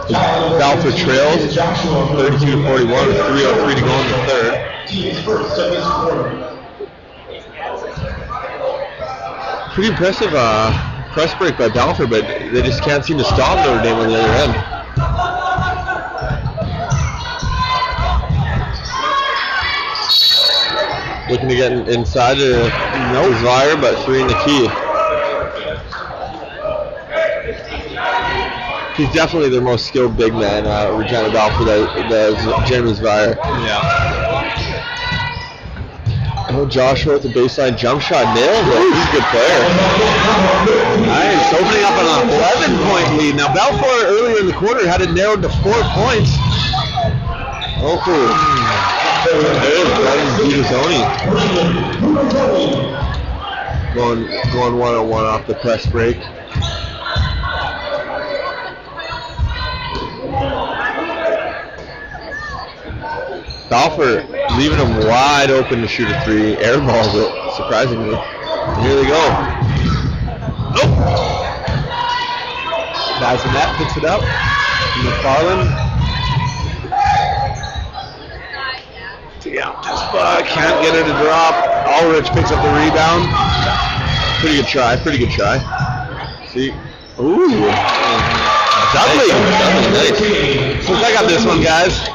Balfour trails 32-41 with 3:03 to go in the third. Pretty impressive press break by Balfour, but they just can't seem to stop Notre Dame on the other end. Looking to get inside the Zwire, but 3 in the key. He's definitely their most skilled big man, Regina Balfour, that's Jeremy Zwire. Yeah. Oh, Joshua with the baseline jump shot, nailed it. He's a good player. Nice, opening up an 11-point lead. Now Balfour earlier in the quarter had it narrowed to 4 points. Oh, cool. Budazzoni. Going one-on-one off the press break. Balfour leaving him wide open to shoot a 3. Airballs it, surprisingly. And here they go. Nope. Bazinet picks it up. McFarland. Tespa can't get her to drop. Ulrich picks up the rebound. Pretty good try. See? Ooh. Dudley. Nice. Since I got this one, guys.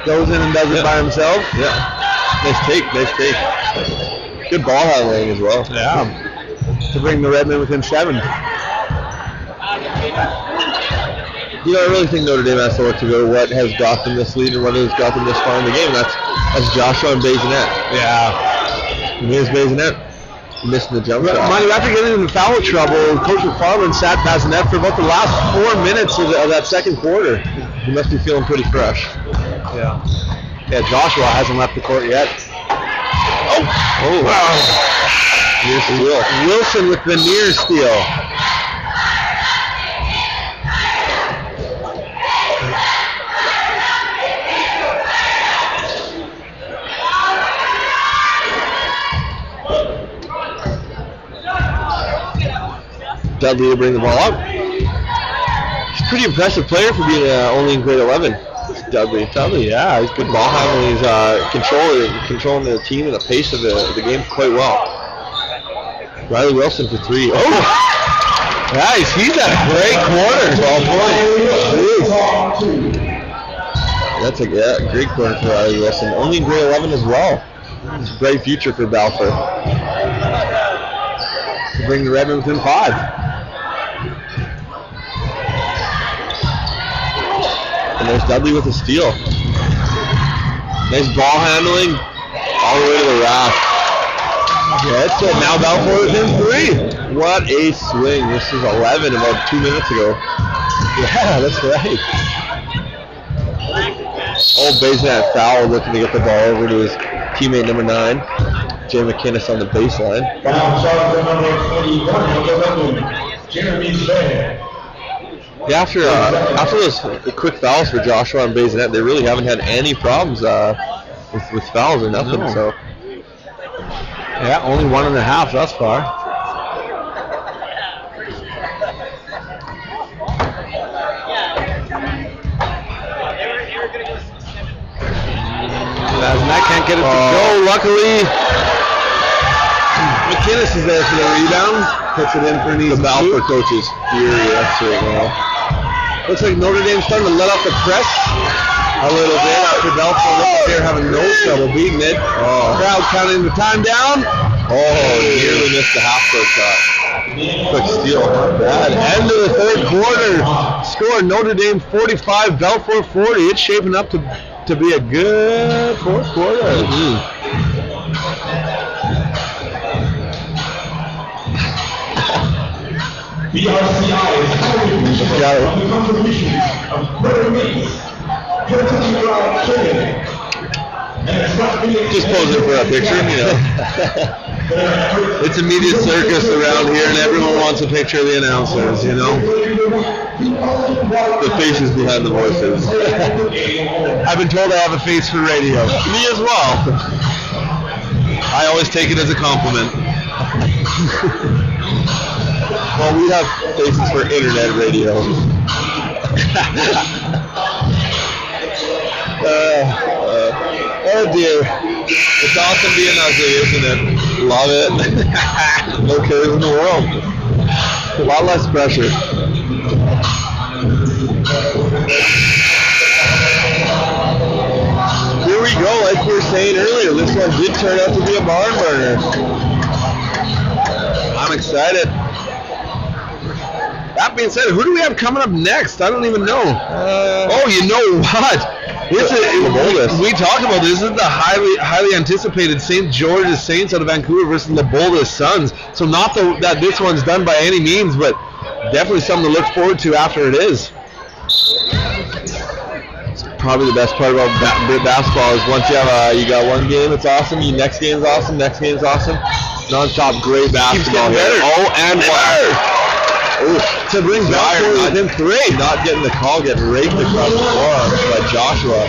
Goes in and does it by himself. Yeah. Nice take. Good ball handling as well. Yeah. To bring the Redmen within 7. I really think Notre Dame has to look to go what has got them this lead and what has got them this far in the game. That's Joshua and Bazinet. Yeah. And here's Bazinet missing the jump shot. Mind you, after getting into foul trouble, Coach McFarland sat Bazinet for about the last 4 minutes of that second quarter. He must be feeling pretty fresh. Yeah. Yeah, Joshua hasn't left the court yet. Oh! Wow. Near steal. Wilson with the near steal. Dudley to bring the ball up. He's a pretty impressive player for being only in grade 11. Dudley, yeah, he's good ball handling. He's controlling the team and the pace of the game quite well. Riley Wilson for 3. Oh, nice. He's had a great quarter. 12 points. That's a great quarter for Riley Wilson. Only in grade 11 as well. It's a bright future for Balfour. To bring the Redmen within 5. And there's Dudley with a steal. Nice ball handling all the way to the rack. That's it. Now Balfour is in 3. What a swing. This is 11 about 2 minutes ago. Yeah, that's right. Old Bazinet foul looking to get the ball over to his teammate number 9. Jay McInnes on the baseline. Yeah, after those quick fouls for Joshua and Bazinet, they really haven't had any problems with fouls or nothing. No. So yeah, only 1.5 thus far. Bazinet can't get it to go. Luckily, McInnes is there for the rebound. Puts it in for an easy. The Balfour coach is furious right now. Looks like Notre Dame's starting to let off the press a little bit after Balfour looks like they're having no trouble beating it. Crowd counting the time down. Nearly missed the half-court shot. Quick steal. Bad. End of the third quarter. Score Notre Dame 45, Balfour 40. It's shaping up to be a good fourth quarter. BRCI is highly appreciative of the contributions of Brother Mates, Kentucky Fried Chicken, and just posing for a picture, you know. It's a media circus around here, and everyone wants a picture of the announcers, you know. The faces behind the voices. I've been told I have a face for radio. Me as well. I always take it as a compliment. Well, we have faces for internet radio. Oh dear. It's awesome being ugly, isn't it? Love it. No cares in the world. A lot less pressure. Here we go, like we were saying earlier, this one did turn out to be a barn burner. I'm excited. That being said, who do we have coming up next? I don't even know. You know what? We talked about this. This is the highly anticipated St. George's Saints out of Vancouver versus Labolda's Suns. So not that this one's done by any means, but definitely something to look forward to after it is. It's probably the best part about BRIT basketball is once you got one game, it's awesome. Next game's awesome. Next game's awesome. Non-stop great basketball. Keeps getting better. And to bring Balfour within 3, not getting the call, getting raked across the floor by Joshua.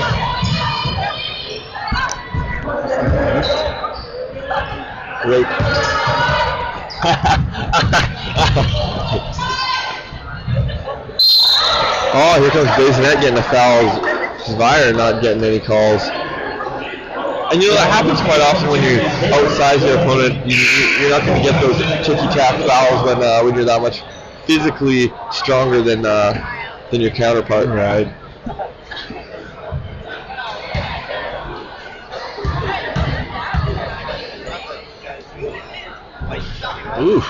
Great. Here comes Bazinet getting the fouls. Zvire not getting any calls. And you know that happens quite often when you outsize your opponent. You're not going to get those ticky-tack fouls when you're that much physically stronger than your counterpart. Right. Oof.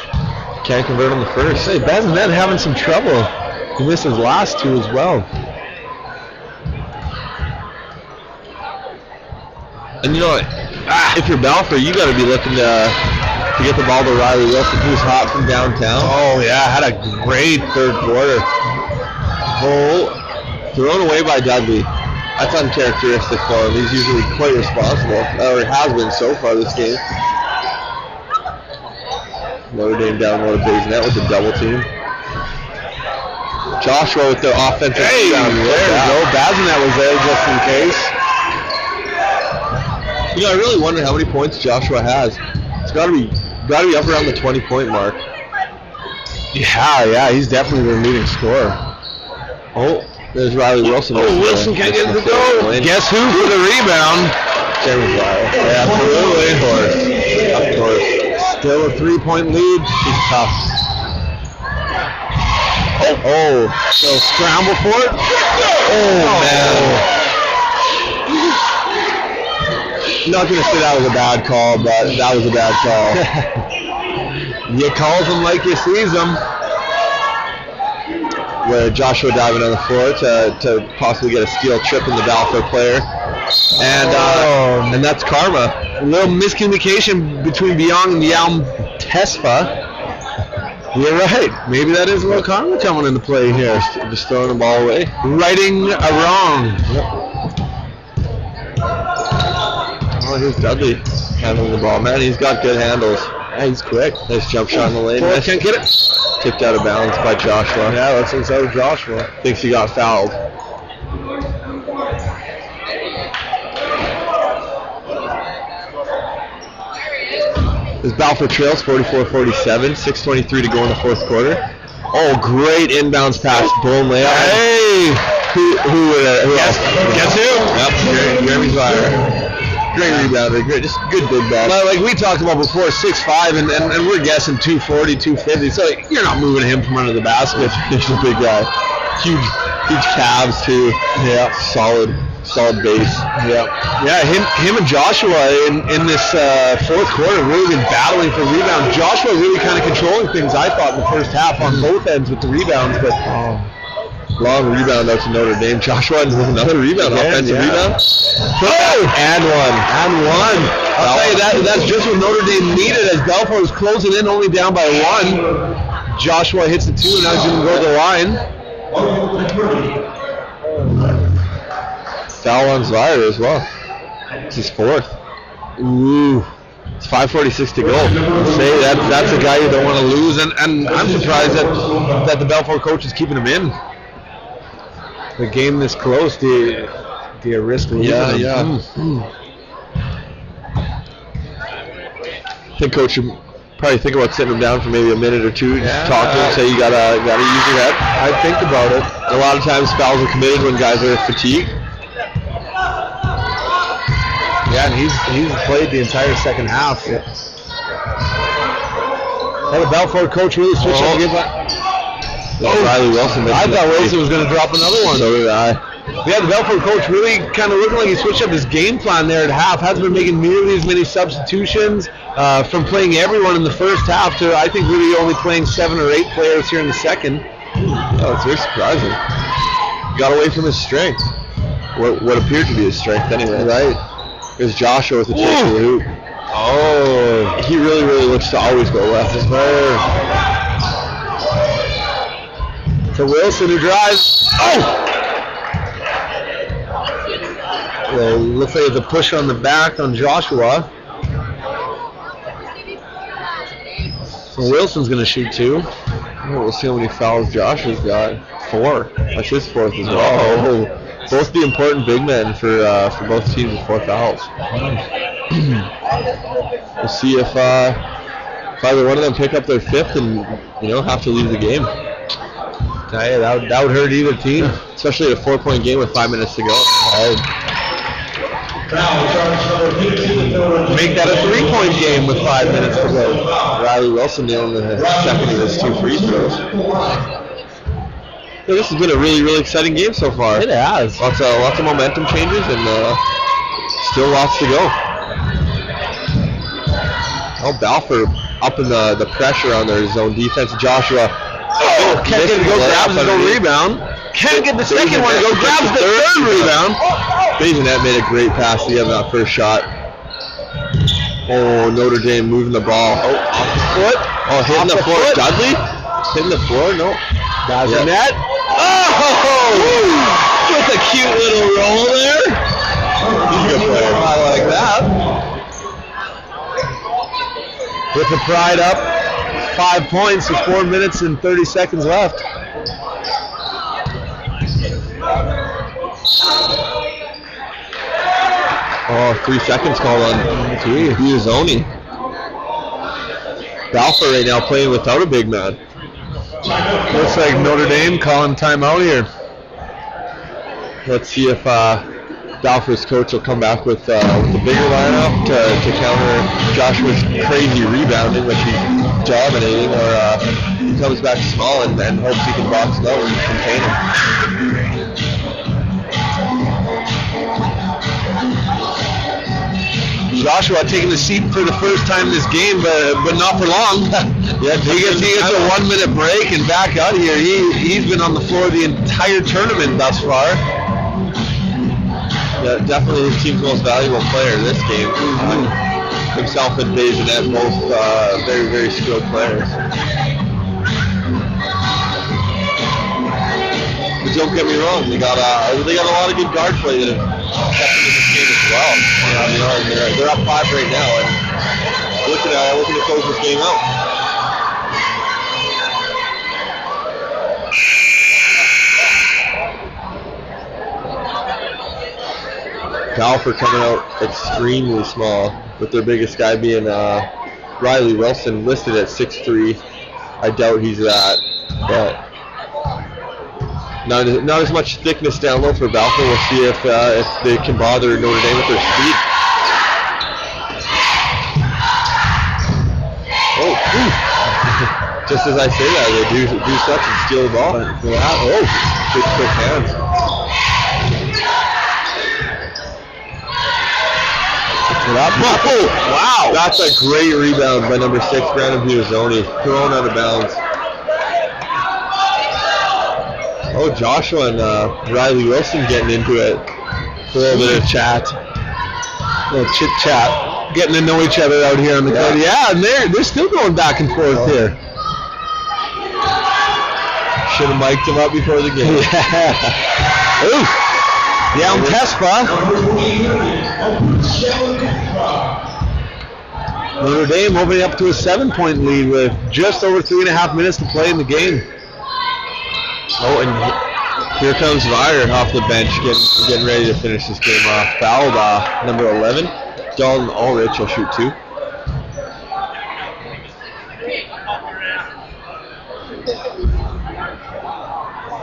Can't convert on the first. Hey, Bazinet having some trouble. He missed his last two as well. And you know what? If you're Balfour, you got to be looking to get the ball to Riley Wilson, who's hot from downtown. Oh yeah, had a great third quarter. Thrown away by Dudley. That's uncharacteristic for him. He's usually quite responsible, or has been so far this game. Notre Dame down low to Bazinet with the double team. Joshua with the offensive rebound. There we go. Bazinet was there just in case. You know, I really wonder how many points Joshua has. It's got to be up around the 20-point mark. Yeah, he's definitely the leading scorer. There's Riley Wilson. Wilson can't get the goal. Guess who for the rebound? Jeremy Riley. Yeah, absolutely. Of course. Still a 3-point lead. He's tough. So scramble for it. Man. I'm not going to say that was a bad call, but that was a bad call. You calls them like you sees them. Where Joshua diving on the floor to possibly get a steal, tripping the Balfour player. And that's karma. A little miscommunication between Biong and Yalm Tesfa. You're right. Maybe that is a little karma coming into play here. Just throwing the ball away. Righting a wrong. Here's Dudley handling the ball. Man, he's got good handles. Yeah, he's quick. Nice jump shot in the lane. Can't get it. Tipped out of bounds by Joshua. Yeah, that's inside of Joshua. Thinks he got fouled. This Balfour trails 44-47, 6:23 to go in the fourth quarter. Great inbounds pass, blown layup. Hey! Who else? Guess who? Yep, Jeremy Zvire. Great rebounder, great, just good big back. Like we talked about before, 6'5", and we're guessing 240, 250. So you're not moving him from under the basket. He's a big guy. Huge calves too. Yeah. Solid base. Yeah. Him and Joshua in this fourth quarter really been battling for rebounds. Joshua really kind of controlling things, I thought, in the first half on both ends with the rebounds, but long rebound out to Notre Dame. Joshua with another rebound, offensive rebound. And one. I'll tell you that's just what Notre Dame needed as Balfour was closing in, only down by one. Joshua hits the two, and now he's going to go to the line. Foul on Zweier as well. It's his fourth. Ooh. It's 5:46 to go. Say that's a guy you don't want to lose, and I'm surprised that the Balfour coach is keeping him in. The game this close, do you risk losing him? Yeah. I think coach should probably think about sitting him down for maybe a minute or two, just talk to him, say you gotta use your head. I'd think about it. A lot of times fouls are committed when guys are fatigued. Yeah, and he's played the entire second half. Yeah. Well, the Balfour coach really switched up the game. Riley Wilson. I thought Wilson was going to drop another one. So did I. Yeah, the Balfour coach really kind of looking like he switched up his game plan there at half. Hasn't been making nearly as many substitutions from playing everyone in the first half to, I think, really only playing 7 or 8 players here in the second. Oh, it's very surprising. Got away from his strength. What appeared to be his strength anyway. Right. There's Joshua with the chase to the hoop. Oh, he really looks to always go left. To Wilson, who drives. Well, looks like it's a push on the back on Joshua. So Wilson's going to shoot 2. We'll see how many fouls Joshua's got. 4. That's his fourth as well. Both the important big men for both teams with 4 fouls. We'll see if either one of them pick up their 5th and have to leave the game. Hey, that would hurt either team, especially at a 4-point game with 5 minutes to go. Make that a 3-point game with 5 minutes to go. Riley Wilson nailing the second of his 2 free throws. Yeah, this has been a really exciting game so far. It has. Lots of momentum changes and still lots to go. Oh, Balfour up in the pressure on their zone defense. Joshua. Can't get to go grabs and go rebound. Can't get the second one to go grabs the third rebound. Bajonet made a great pass to get that first shot. Oh, Notre Dame moving the ball. Oh, off the foot. Oh, hitting the floor. Dudley? Hitting the floor? No. Bajonet. Oh! With a cute little roll there. He's a good player. I like that. With the Pride up 5 points with 4 minutes and 30 seconds left. Oh, 3 seconds called on Biazzoni. Balfour right now playing without a big man. Looks like Notre Dame calling timeout here. Let's see if Balfour's coach will come back with a bigger lineup to counter Joshua's crazy rebounding, which he's dominating, or he comes back small and hopes he can box low and contain him. Joshua taking the seat for the first time this game, but not for long. Yeah, he gets a 1 minute break and back out here. He's been on the floor the entire tournament thus far. Yeah, definitely his team's most valuable player this game. Himself and Bajonet, both very skilled players. But don't get me wrong, they got a lot of good guard play that have kept them in this game as well. They're up 5 right now, and looking to close this game out. Balfour coming out extremely small, with their biggest guy being Riley Wilson, listed at 6'3". I doubt he's that, but not as much thickness down low for Balfour. We'll see if they can bother Notre Dame with their speed. Just as I say that, they do such and steal the ball. Yeah. Oh, good quick hands. Oh, wow. That's a great rebound by number 6, Brandon Buzzoni. Thrown out of bounds. Oh, Joshua and Riley Wilson getting into it for a little bit of chat. A little chit chat. Getting to know each other out here on the court. Yeah, and they're still going back and forth here. Should have mic'd him up before the game. Yeah. Ooh. Yelm Tespa. Notre Dame opening up to a 7-point lead with just over 3.5 minutes to play in the game. Oh, and here comes Vire off the bench, getting ready to finish this game off. Fouled number 11. Dalton Ulrich will shoot 2.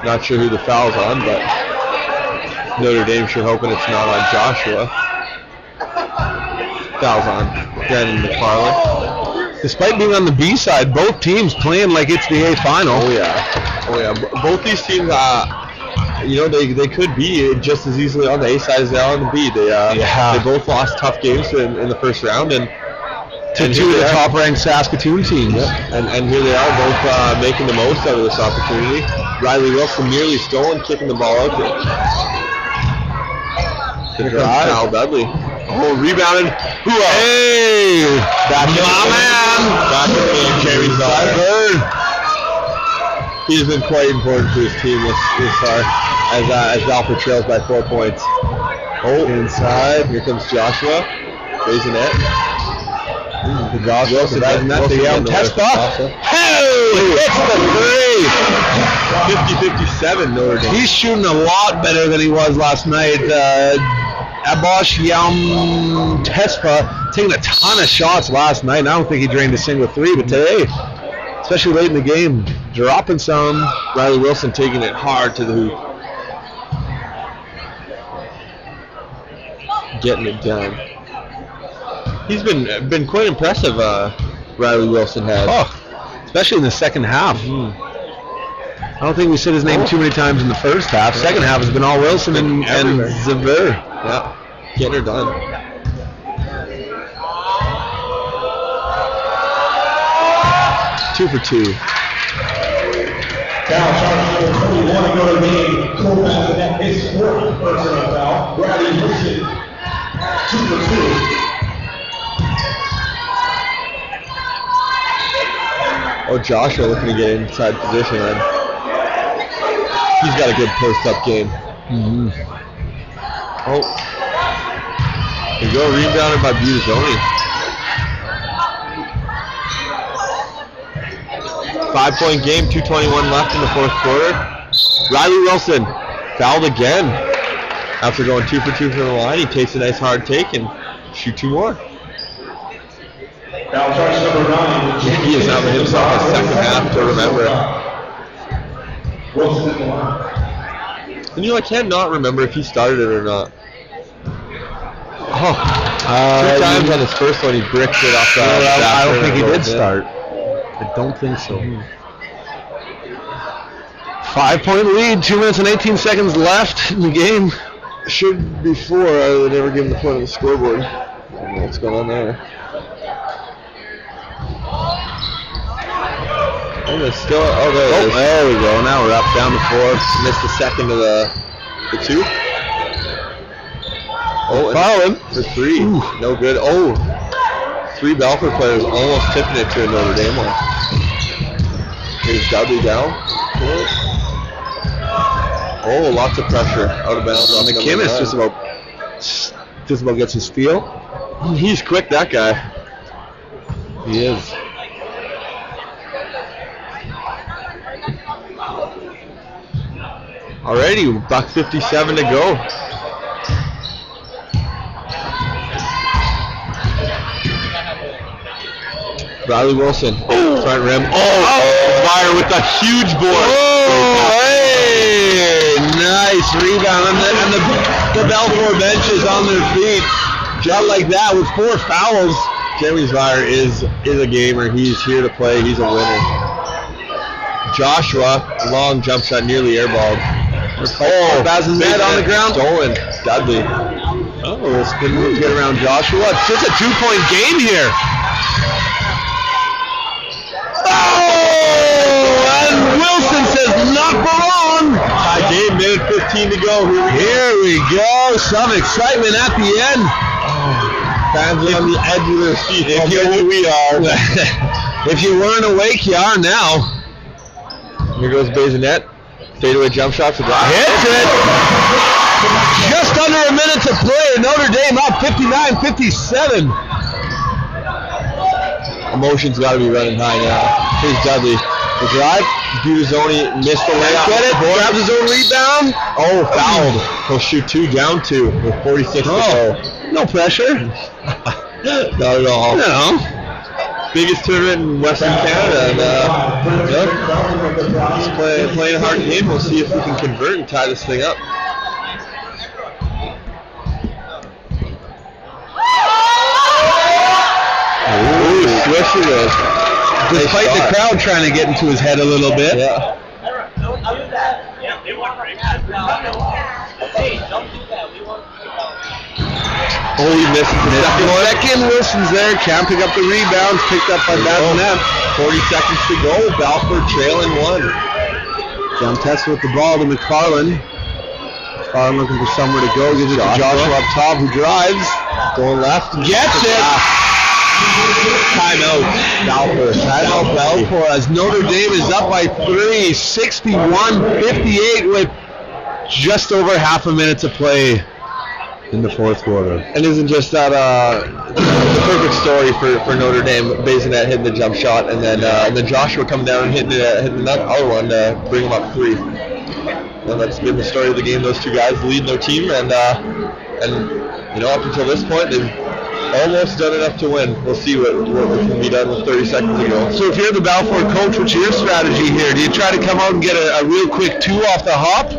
Not sure who the foul's on, but Notre Dame sure hoping it's not on Joshua. Foul's on Brandon McFarland. Despite being on the B side, both teams playing like it's the A final. Oh yeah. Both these teams, they could be just as easily on the A side as they are on the B. They both lost tough games in the first round, and to two of the top-ranked Saskatoon teams. Yep. And here they are, both making the most out of this opportunity. Riley Wilson nearly stolen, kicking the ball out there. Here comes Kyle Dudley. Oh, rebounded. Hey! Back in the game, Jeremy Zyer. He's been quite important for his team this far, as Balfour trails by 4 points. Oh, inside. Here comes Joshua. Raising it. The Josh Wilson right in that. The Yelm Tespa. Hey! Hits the 50-57 Notre Dame. He's shooting a lot better than he was last night. Abosh Yelm Tespa taking a ton of shots last night. I don't think he drained a single 3, but today, especially late in the game, dropping some. Riley Wilson taking it hard to the hoop. Getting it down. He's been quite impressive, Riley Wilson has. Oh, especially in the second half. I don't think we said his name too many times in the first half. Second half has been all Wilson and Zavir. Yeah, getting her done. Two for 2. Foul charge number 21 to go to the game. Quarterback of that is 4th personal foul. Riley Wilson, 2 for 2. Oh, Joshua looking to get inside position, and he's got a good post-up game. Mm-hmm. Oh, there you go, rebounded by Buzzoni. 5-point game, 2:21 left in the fourth quarter. Riley Wilson fouled again. After going 2 for 2 from the line, he takes a nice hard take and shoot 2 more. Foul charge number 9. He is having himself a second half to remember. Wilson in the line. And I cannot remember if he started it or not. Oh, 2 times on his first one, he bricked it off the I don't think he did start. I don't think so. 5-point lead, 2 minutes and 18 seconds left in the game. Should be 4. They never give him the point on the scoreboard. I don't know what's going on there. And it's still, there we go. Now we're up down to 4. Missed the second of the 2. Oh, fouling for 3. Ooh. No good. Oh, 3 Balfour players almost tipping it to a Notre Dame one. Here's Dudley down. Oh, lots of pressure out of bounds. McKinnis just about gets his steal. He's quick, that guy. He is. Alrighty, $1:57 to go. Riley Wilson, front rim. Fire with a huge board. Oh, hey! Nice rebound. And the Balfour bench is on their feet. Just like that with 4 fouls. Jeremy Zyer is a gamer. He's here to play. He's a winner. Joshua, long jump shot, nearly airballed. Bazin net on the ground. Stolen. Dudley. Oh, spin move to get around Joshua. It's just a 2-point game here. Oh, and Wilson says not for long. Tie game, minute 15 to go. Here we go. Some excitement at the end. Fans are on the edge of their seat. We are. If you weren't awake, you are now. Here goes Bazinet. Fadeaway jump shot for that. Hits it. Just under a minute to play. Notre Dame up 59-57. Emotions got to be running high now. Here's Dudley. The drive. Butazoni missed the layup. Get it. Grabs his own rebound. Oh, fouled. He'll shoot 2, down 2 with 46 to go. No pressure. Not at all. No. Biggest tournament in Western Canada, and just playing a hard game. We'll see if we can convert and tie this thing up. Ooh, swish it is. Despite the crowd trying to get into his head a little bit. Yeah. Oh, he misses the second. Wilson's there. Can't pick up the rebounds. Picked up by Bazinet. 40 seconds to go. Balfour trailing 1. Jump test with the ball to McFarland. McFarland looking for somewhere to go. Gives it to Joshua up top, who drives. Going left. Gets it. Timeout. Balfour. Timeout Balfour as Notre Dame is up by 3. 61-58 with just over half a minute to play in the fourth quarter. And isn't just that the perfect story for Notre Dame? Bazinet hitting the jump shot, and then Joshua coming down and hitting another one to bring them up 3. And that's been the story of the game. Those two guys leading their team, and you know, up until this point, they've almost done enough to win. We'll see what can be done with 30 seconds to go. So if you're the Balfour coach, what's your strategy here? Do you try to come out and get a real quick 2 off the hop?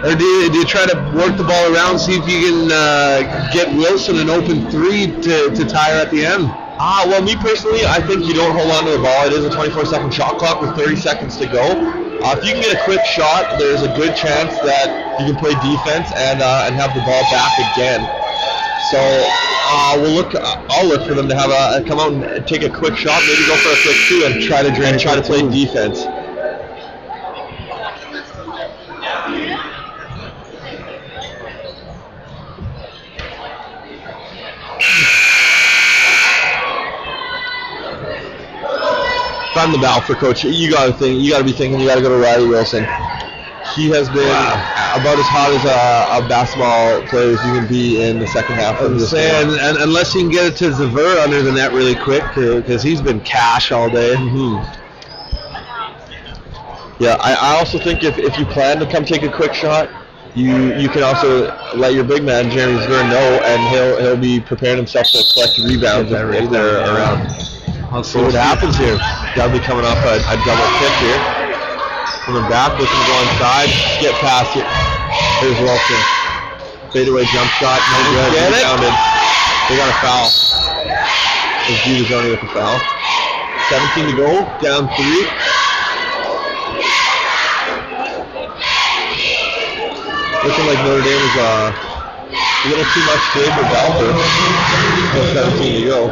Or do you try to work the ball around, see if you can get Wilson an open 3 to tie her at the end? Well, me personally, I think you don't hold on to the ball. It is a 24-second shot clock with 30 seconds to go. If you can get a quick shot, there's a good chance that you can play defense and have the ball back again. So I'll look for them to have come out and take a quick shot, maybe go for a quick 2 and try to play defense. If I'm the Balfour coach, you got to be thinking you got to go to Riley Wilson. He has been about as hot as a basketball player as you can be in the second half of this game. And unless you can get it to Zaver under the net really quick, because he's been cash all day. Mm-hmm. Yeah, I also think if you plan to come take a quick shot, you can also let your big man Jeremy Zaver know, and he'll be preparing himself to collect rebounds if they're around. Let's see what happens here. Dudley coming off a double kick here. Coming back, looking to go inside. Get past it. Here's Wilson. Fadeaway jump shot. No good. Rebounded. They got a foul. There's Butazoni with the foul. 17 to go. Down 3. Looking like Notre Dame is a little too much today for Balfour. 17 to go.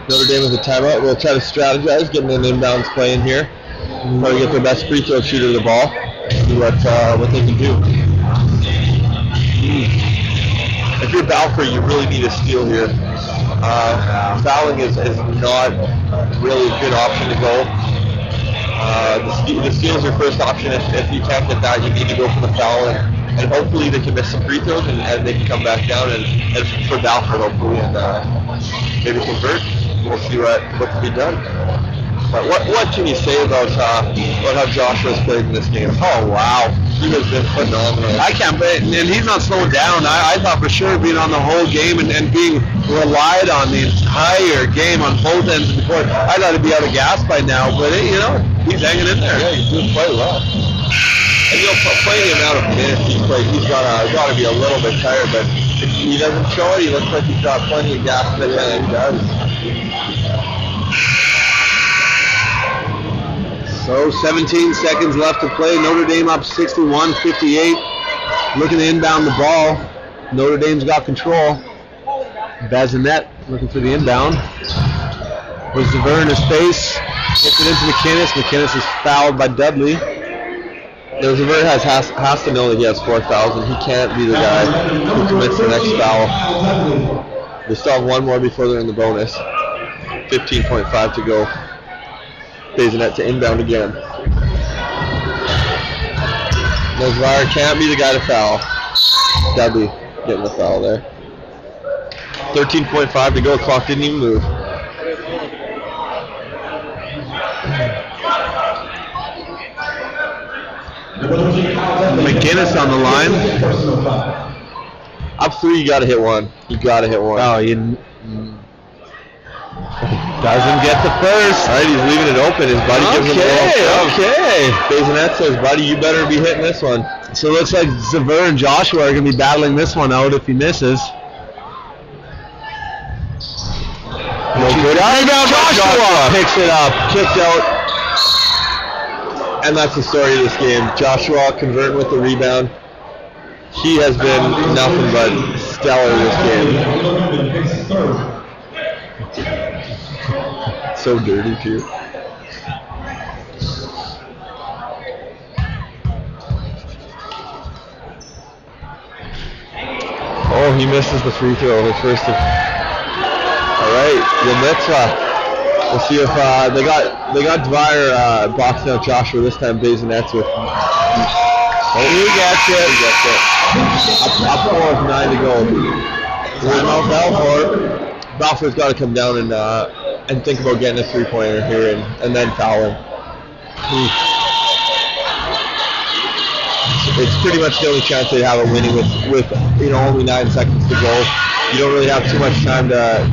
Notre Dame with a timeout. We'll try to strategize, getting an inbounds play in here. Try to get their best free throw shooter the ball. See what they can do. If you're Balfour, you really need a steal here. Fouling is not really a good option to go. The steal is your first option. If you can't get that, you need to go for the foul, and hopefully they can miss some free throws and they can come back down and for Balfour hopefully and maybe convert. We'll see what can be done. But what can you say about how Joshua's played in this game? Oh wow, he has been phenomenal. I can't believe, and he's not slowing down. I thought for sure being on the whole game and being relied on the entire game on both ends of the court, I thought he'd be out of gas by now. But he's hanging in there. Yeah, he's doing quite well. And playing the amount of minutes he's played, he's got to be a little bit tired, but If he doesn't show it, he looks like he's got plenty of gas in the tank. He does. So 17 seconds left to play. Notre Dame up 61-58. Looking to inbound the ball. Notre Dame's got control. Bazinet looking for the inbound. With Zever in his face. Gets it into McInnes. McInnes is fouled by Dudley. Zever has to know that he has 4,000. He can't be the guy who commits the next foul. They still have one more before they're in the bonus. 15.5 to go. Bazinet to inbound again. Zever can't be the guy to foul. Dudley getting the foul there. 13.5 to go. Clock didn't even move. McInnes on the line. Up 3, you got to hit one. You got to hit one. Oh, he doesn't get the first. All right, he's leaving it open. His buddy gives him a little Okay. Bazinet says, buddy, you better be hitting this one. So it looks like Zever and Joshua are going to be battling this one out if he misses. No good. Joshua picks it up. Kicked out. And that's the story of this game. Joshua converting with the rebound. He has been nothing but stellar this game. So dirty too. Oh, he misses the free throw. His first. All right, the Notre. We'll see if they got Dwyer boxing out Joshua this time. Bazinet's with. Oh, he gets it. Up 4 with 9 to go. Timeout Balfour. Balfour's got to come down and think about getting a 3-pointer here and then fouling. It's pretty much the only chance they have of winning with only 9 seconds to go. You don't really have too much time to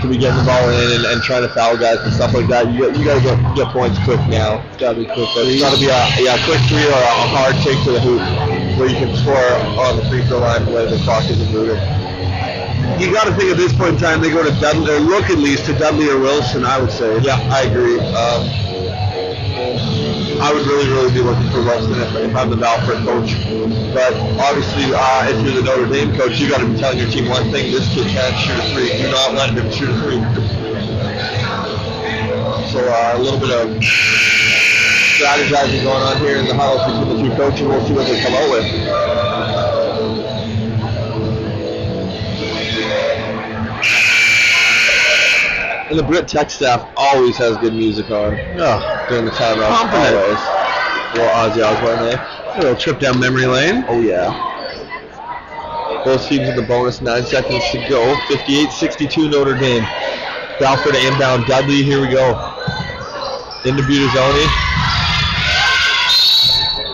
be getting the ball in and trying to foul guys and stuff like that. You got to get points quick now. It's got to be quick. It's got to be a quick 3 or a hard take to the hoop where you can score on the free throw line when the clock isn't moving. You got to think at this point in time they go to Dudley, or look at least to Dudley or Wilson, I would say. Yeah, I agree. I would really be looking for Wilson if I'm the Balfour coach. But obviously, if you're the Notre Dame coach, you got to be telling your team one thing: this kid can't shoot a 3. Do not let him shoot a 3. So a little bit of strategizing going on here in the huddle between the two coaches. We'll see what they come out with. And the BRIT tech staff always has good music on during the timeout. Always. Well, Ozzy Osbourne there. A little trip down memory lane. Oh, yeah. Both teams in the bonus, 9 seconds to go. 58-62 Notre Dame. Balfour to inbound. Dudley, here we go. Into Butazoni.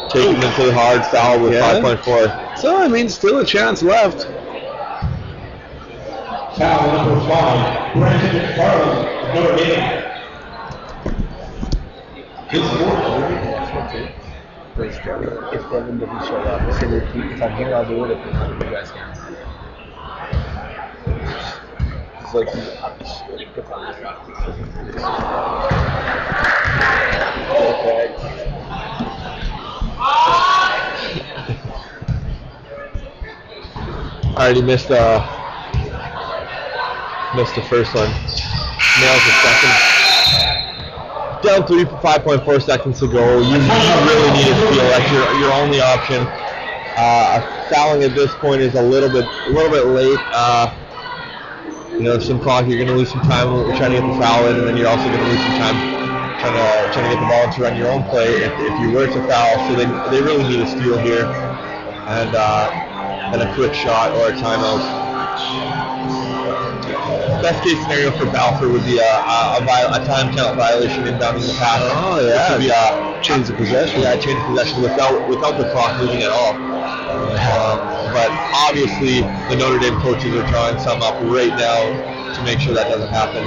Taking him to the hard foul with 5.4. So, I mean, still a chance left. Foul number 5, Brandon Farley, Notre Dame. Good score. If Devin doesn't show up, so if I'm here, I'll do it. If not, you guys can. It's like Already missed the first one. Nails the second. Down 3 for 5.4 seconds to go. You really need to feel like your only option. Fouling at this point is a little bit late. Some clock. You're going to lose some time trying to get the foul in, and then you're also going to lose some time trying to get the ball to run your own play. If you were to foul, so they really need a steal here, and a quick shot or a timeout. Best case scenario for Balfour would be a time count violation inbounding the pass. Oh yeah, would be change of possession. Yeah, change of possession without the clock moving at all. But obviously, the Notre Dame coaches are drawing some up right now to make sure that doesn't happen.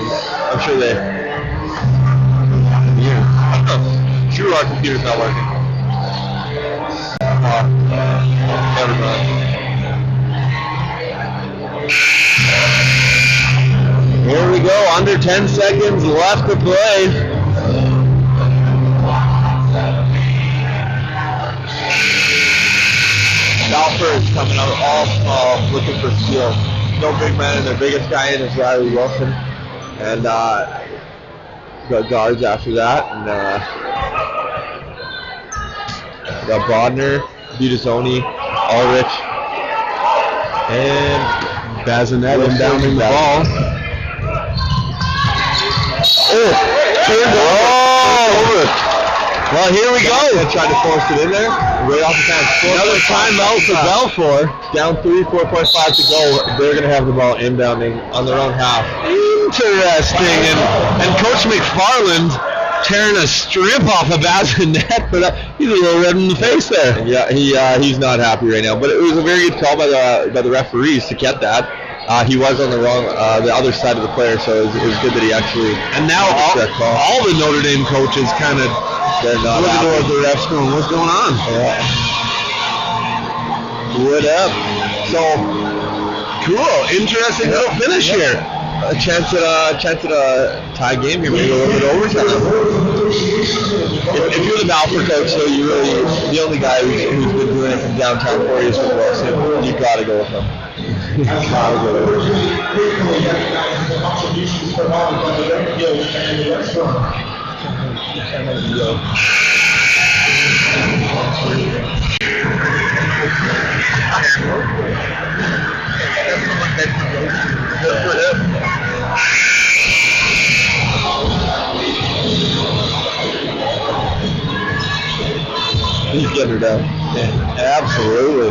I'm sure they. Sure, our computer's not working. Never mind. Here we go, under 10 seconds left to play. Balfour is coming out all small, looking for steals. No big man, and their biggest guy in is Riley Wilson. And got guards after that. And got Bodner, Budizoni, Ulrich, and Bazinet inbounding the ball. Over. Well, here we go. Tried to force it in there. Right off the time. Another timeout for Balfour. Down 4.5 to go. They're going to have the ball inbounding on their own half. Interesting. And Coach McFarland tearing a strip off of Bazinet, but he's a little red in the face there. Yeah, he's not happy right now. But it was a very good call by the referees to get that. He was on the other side of the player, so it was good that he actually. And now all the Notre Dame coaches kind of looking at the refs going, what's going on? Yeah. What up? So cool, interesting little finish here. A chance at a tie game here, maybe a little bit overtime. If you're the Balfour coach, so you really the only guy who's been doing it from downtown for you is Wilson. You gotta go with him. He's getting her down. Yeah, absolutely.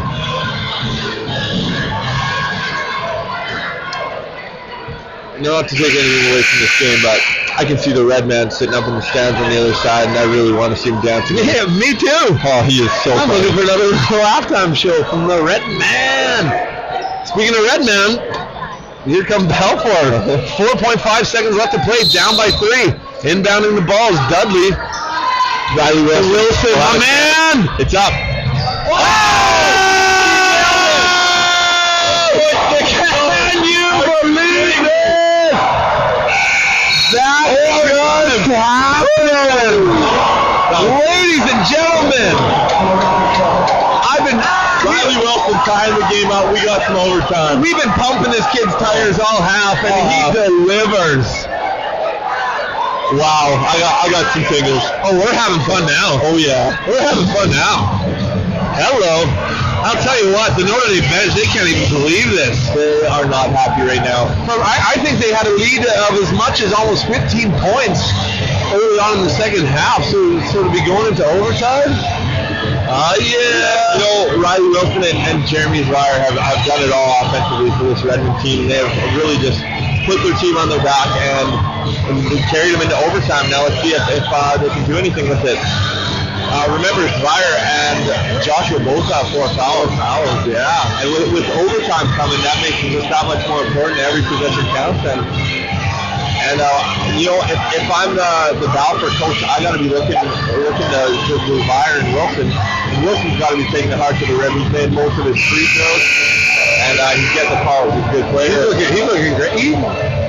Not to take anything away from this game, but I can see the red man sitting up in the stands on the other side, and I really want to see him dancing. Yeah, me too. Oh, he is so I'm funny. looking for another halftime show from the red man. Speaking of red man, here comes Balfour. 4.5 seconds left to play, down by 3. Inbounding the ball is Dudley. Riley Wilson, my man! It's up. Can you believe it? That just happened! Ladies and gentlemen, Riley Wilson tying the game out. We got some overtime. we've been pumping this kid's tires all half, and he delivers. Wow, I got some tingles. Oh, we're having fun now. Oh yeah. We're having fun now. Hello. I'll tell you what, the Notre Dame bench, they can't even believe this. They are not happy right now. I think they had a lead of as much as almost 15 points early on in the second half, so to be going into overtime? Yeah. You know, Riley Wilson and Jeremy Zweier have done it all offensively for this Redmond team. They have really just put their team on their back and carried them into overtime. Now let's see if they can do anything with it. Remember, Zweier and Joshua both have 4 fouls. Yeah. And with overtime coming, that makes it just that much more important. Every possession counts. And you know, if I'm the Balfour coach, I got to be looking to Zweier and Wilson. And Wilson's got to be taking it hard to the rim. He's made most of his free throws. And he's getting the calls. He's a good player. He's looking great.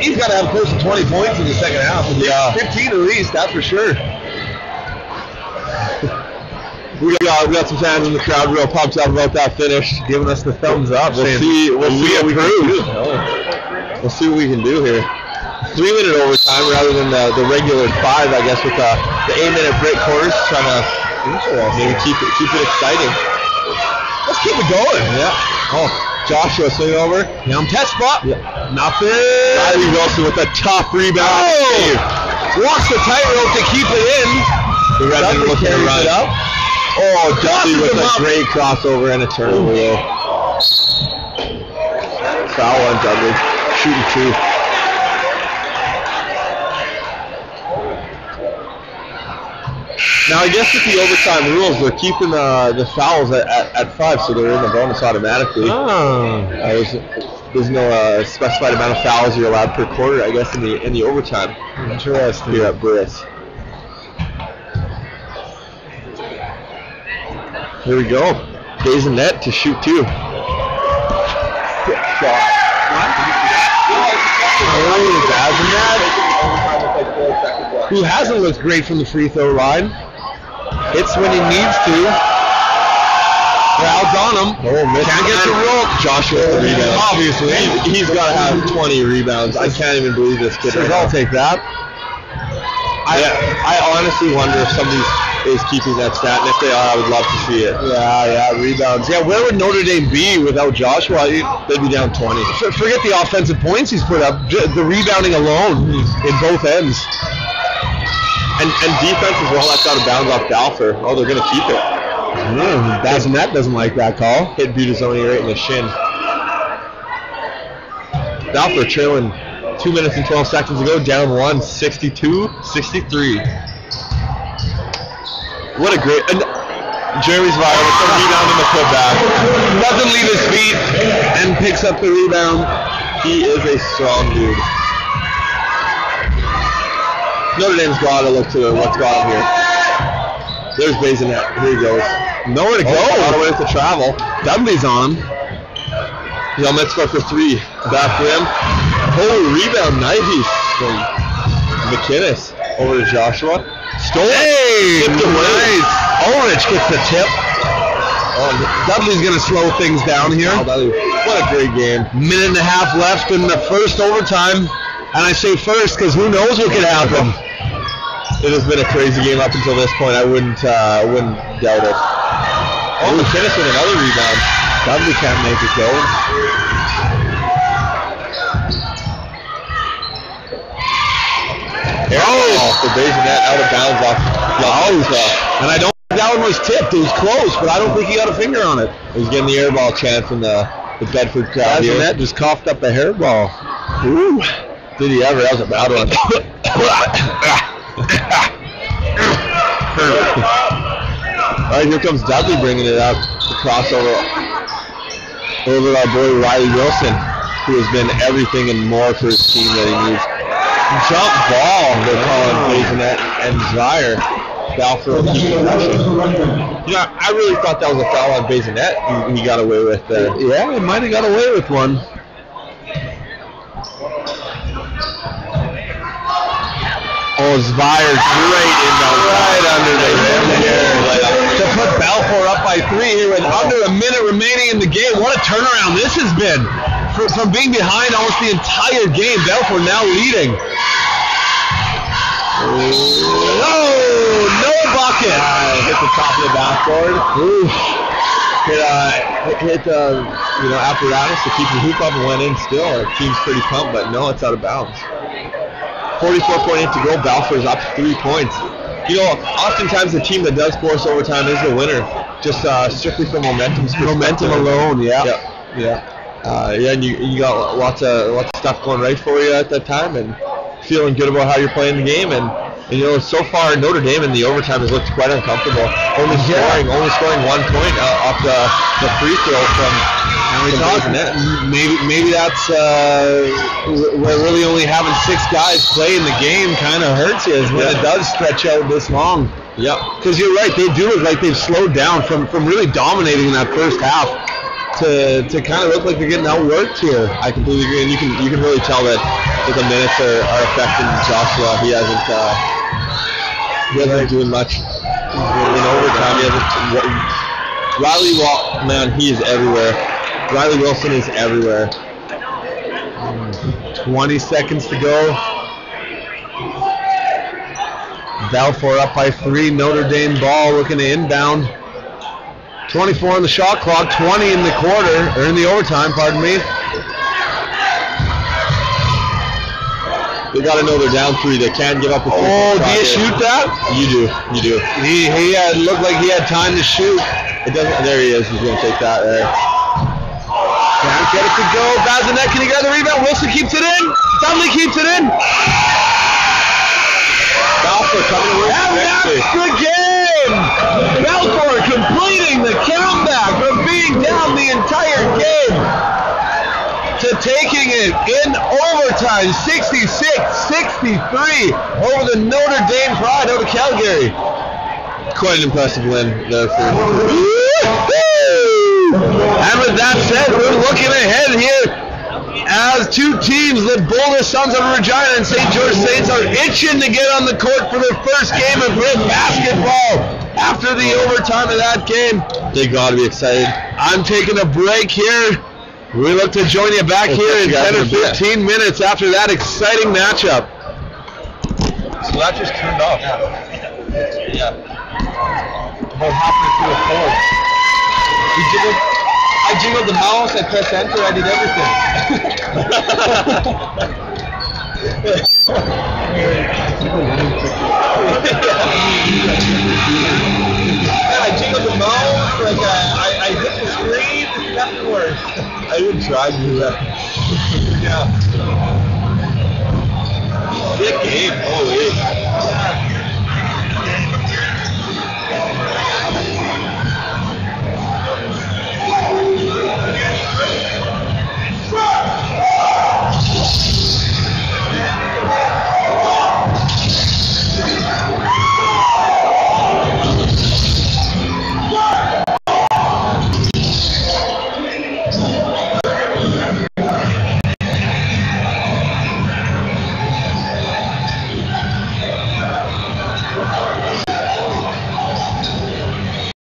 He's got to have close to 20 points in the second half. Yeah. 15 at least, that's for sure. We got some fans in the crowd real pumped up about that finish, giving us the thumbs up. We'll see what we can do. We'll see what we can do here. 3-minute overtime rather than the regular 5, I guess, with the 8-minute break quarters, trying to maybe keep it exciting. Let's keep it going. Yeah. Oh, Joshua swing over. Down test spot. Yeah. Nothing. Riley Wilson with a tough rebound. Oh! Walks the tightrope to keep it in. The red man looking to run. It up. Oh, Dudley with a great crossover and a turnover there. Foul on Dudley. Shooting 2. Now, I guess with the overtime rules, they're keeping the fouls at 5, so they're in the bonus automatically. There's no specified amount of fouls you're allowed per quarter, I guess, in the overtime. Interesting. Here at BRIT. Here we go. Bazinet to shoot 2. Shot. who hasn't looked great from the free throw line. Hits when he needs to. Crowd's on him. Can't get the rope. Joshua with the rebound. Obviously. He's got to have 20 rebounds. I can't even believe this kid. I'll take that. I honestly wonder if somebody is keeping that stat, and if they are, I would love to see it. Yeah, rebounds. Yeah, where would Notre Dame be without Joshua? They'd be down 20. Forget the offensive points he's put up. The rebounding alone in both ends. And defense as well. That's out of bounds off Balfour. Oh, they're going to keep it. Bazinet doesn't like that call. Hit Budazoni right in the shin. Balfour trailing 2 minutes and 12 seconds ago, down 1, 62-63. What a great... And Jeremy Zweier with the rebound in the putback. Doesn't leave his feet and picks up the rebound. He is a strong dude. Notre Dame's got to look to what's got him here. There's Bazinet. Here he goes. Nowhere to go. All the way to travel. Dudley's on him. Helmet score for 3. Back rim. Oh, rebound. Nice from McInnes over to Joshua. Stole it. Tipped away. Ulrich gets the tip. Dudley's going to slow things down here. What a great game. Minute and a half left in the first overtime. And I say first because who knows what could happen. It has been a crazy game up until this point. I wouldn't doubt it. Oh, McInnes with another rebound. Dudley can't make it go. For Bazinet out of bounds off. And I don't think that one was tipped. It was close, but I don't think he got a finger on it. He's getting the airball chant from the Bedford crowd here. Bazinet just coughed up a hairball. Ooh. Did he ever? That was a bad one. All right, here comes Dudley bringing it up. The crossover over our boy Riley Wilson, who has been everything and more for his team that he needs. Jump ball, they're calling Bazinet and Zweier. Balfour keeping possession. You know, I really thought that was a foul on Bazinet. He got away with there. Yeah, he might have got away with one. Oh, Zweier, great inbound, right under the rim here. To put Balfour up by 3 here with under a minute remaining in the game. What a turnaround this has been. From being behind almost the entire game, Balfour now leading. No bucket. Hit the top of the backboard. Hit apparatus to keep the hoop up and went in still. Our team's pretty pumped, but no, it's out of bounds. 44.8 to go. Balfour's up 3 points. You know, oftentimes the team that does force overtime is the winner, just strictly from momentum alone. Yeah. And you got lots of stuff going right for you at that time, and feeling good about how you're playing the game. And you know, so far Notre Dame in the overtime has looked quite uncomfortable. Only scoring 1 point off the free throw from. And we thought maybe that's where really only having 6 guys play in the game kind of hurts you, is when it does stretch out this long. Yep. Because you're right, they do look like they've slowed down from really dominating in that first half to kind of look like they're getting outworked here. I completely agree, and you can really tell that the minutes are affecting Joshua. He hasn't doing much in overtime. He is everywhere. Riley Wilson is everywhere. 20 seconds to go. Balfour up by 3. Notre Dame ball looking to inbound. 24 on the shot clock. 20 in the quarter, or in the overtime, pardon me. They got to know they're down 3. They can't give up the 3. Oh, do you shoot that? You do. He looked like he had time to shoot. It doesn't. There he is. He's going to take that there. Can't get it to go. Bazinet, can he get the rebound? Wilson keeps it in. Dudley keeps it in. Balfour coming away. And that's the game. Balfour completing the comeback from being down the entire game to taking it in overtime, 66-63 over the Notre Dame Pride out of Calgary. Quite an impressive win there for. And with that said, we're looking ahead here as two teams, the Boldest Sons of Regina and St. George Saints, are itching to get on the court for their first game of BRIT basketball. After the overtime of that game, They got to be excited. I'm taking a break here. We look to join you back here in 10 or 15 minutes after that exciting matchup. So that just turned off. Yeah. About halfway through the fourth. I jiggled the mouse, I pressed enter, I did everything. Yeah, I jiggled the mouse, like I hit the screen, it's nothing worse. I didn't try to do that. Yeah. Big game, holy.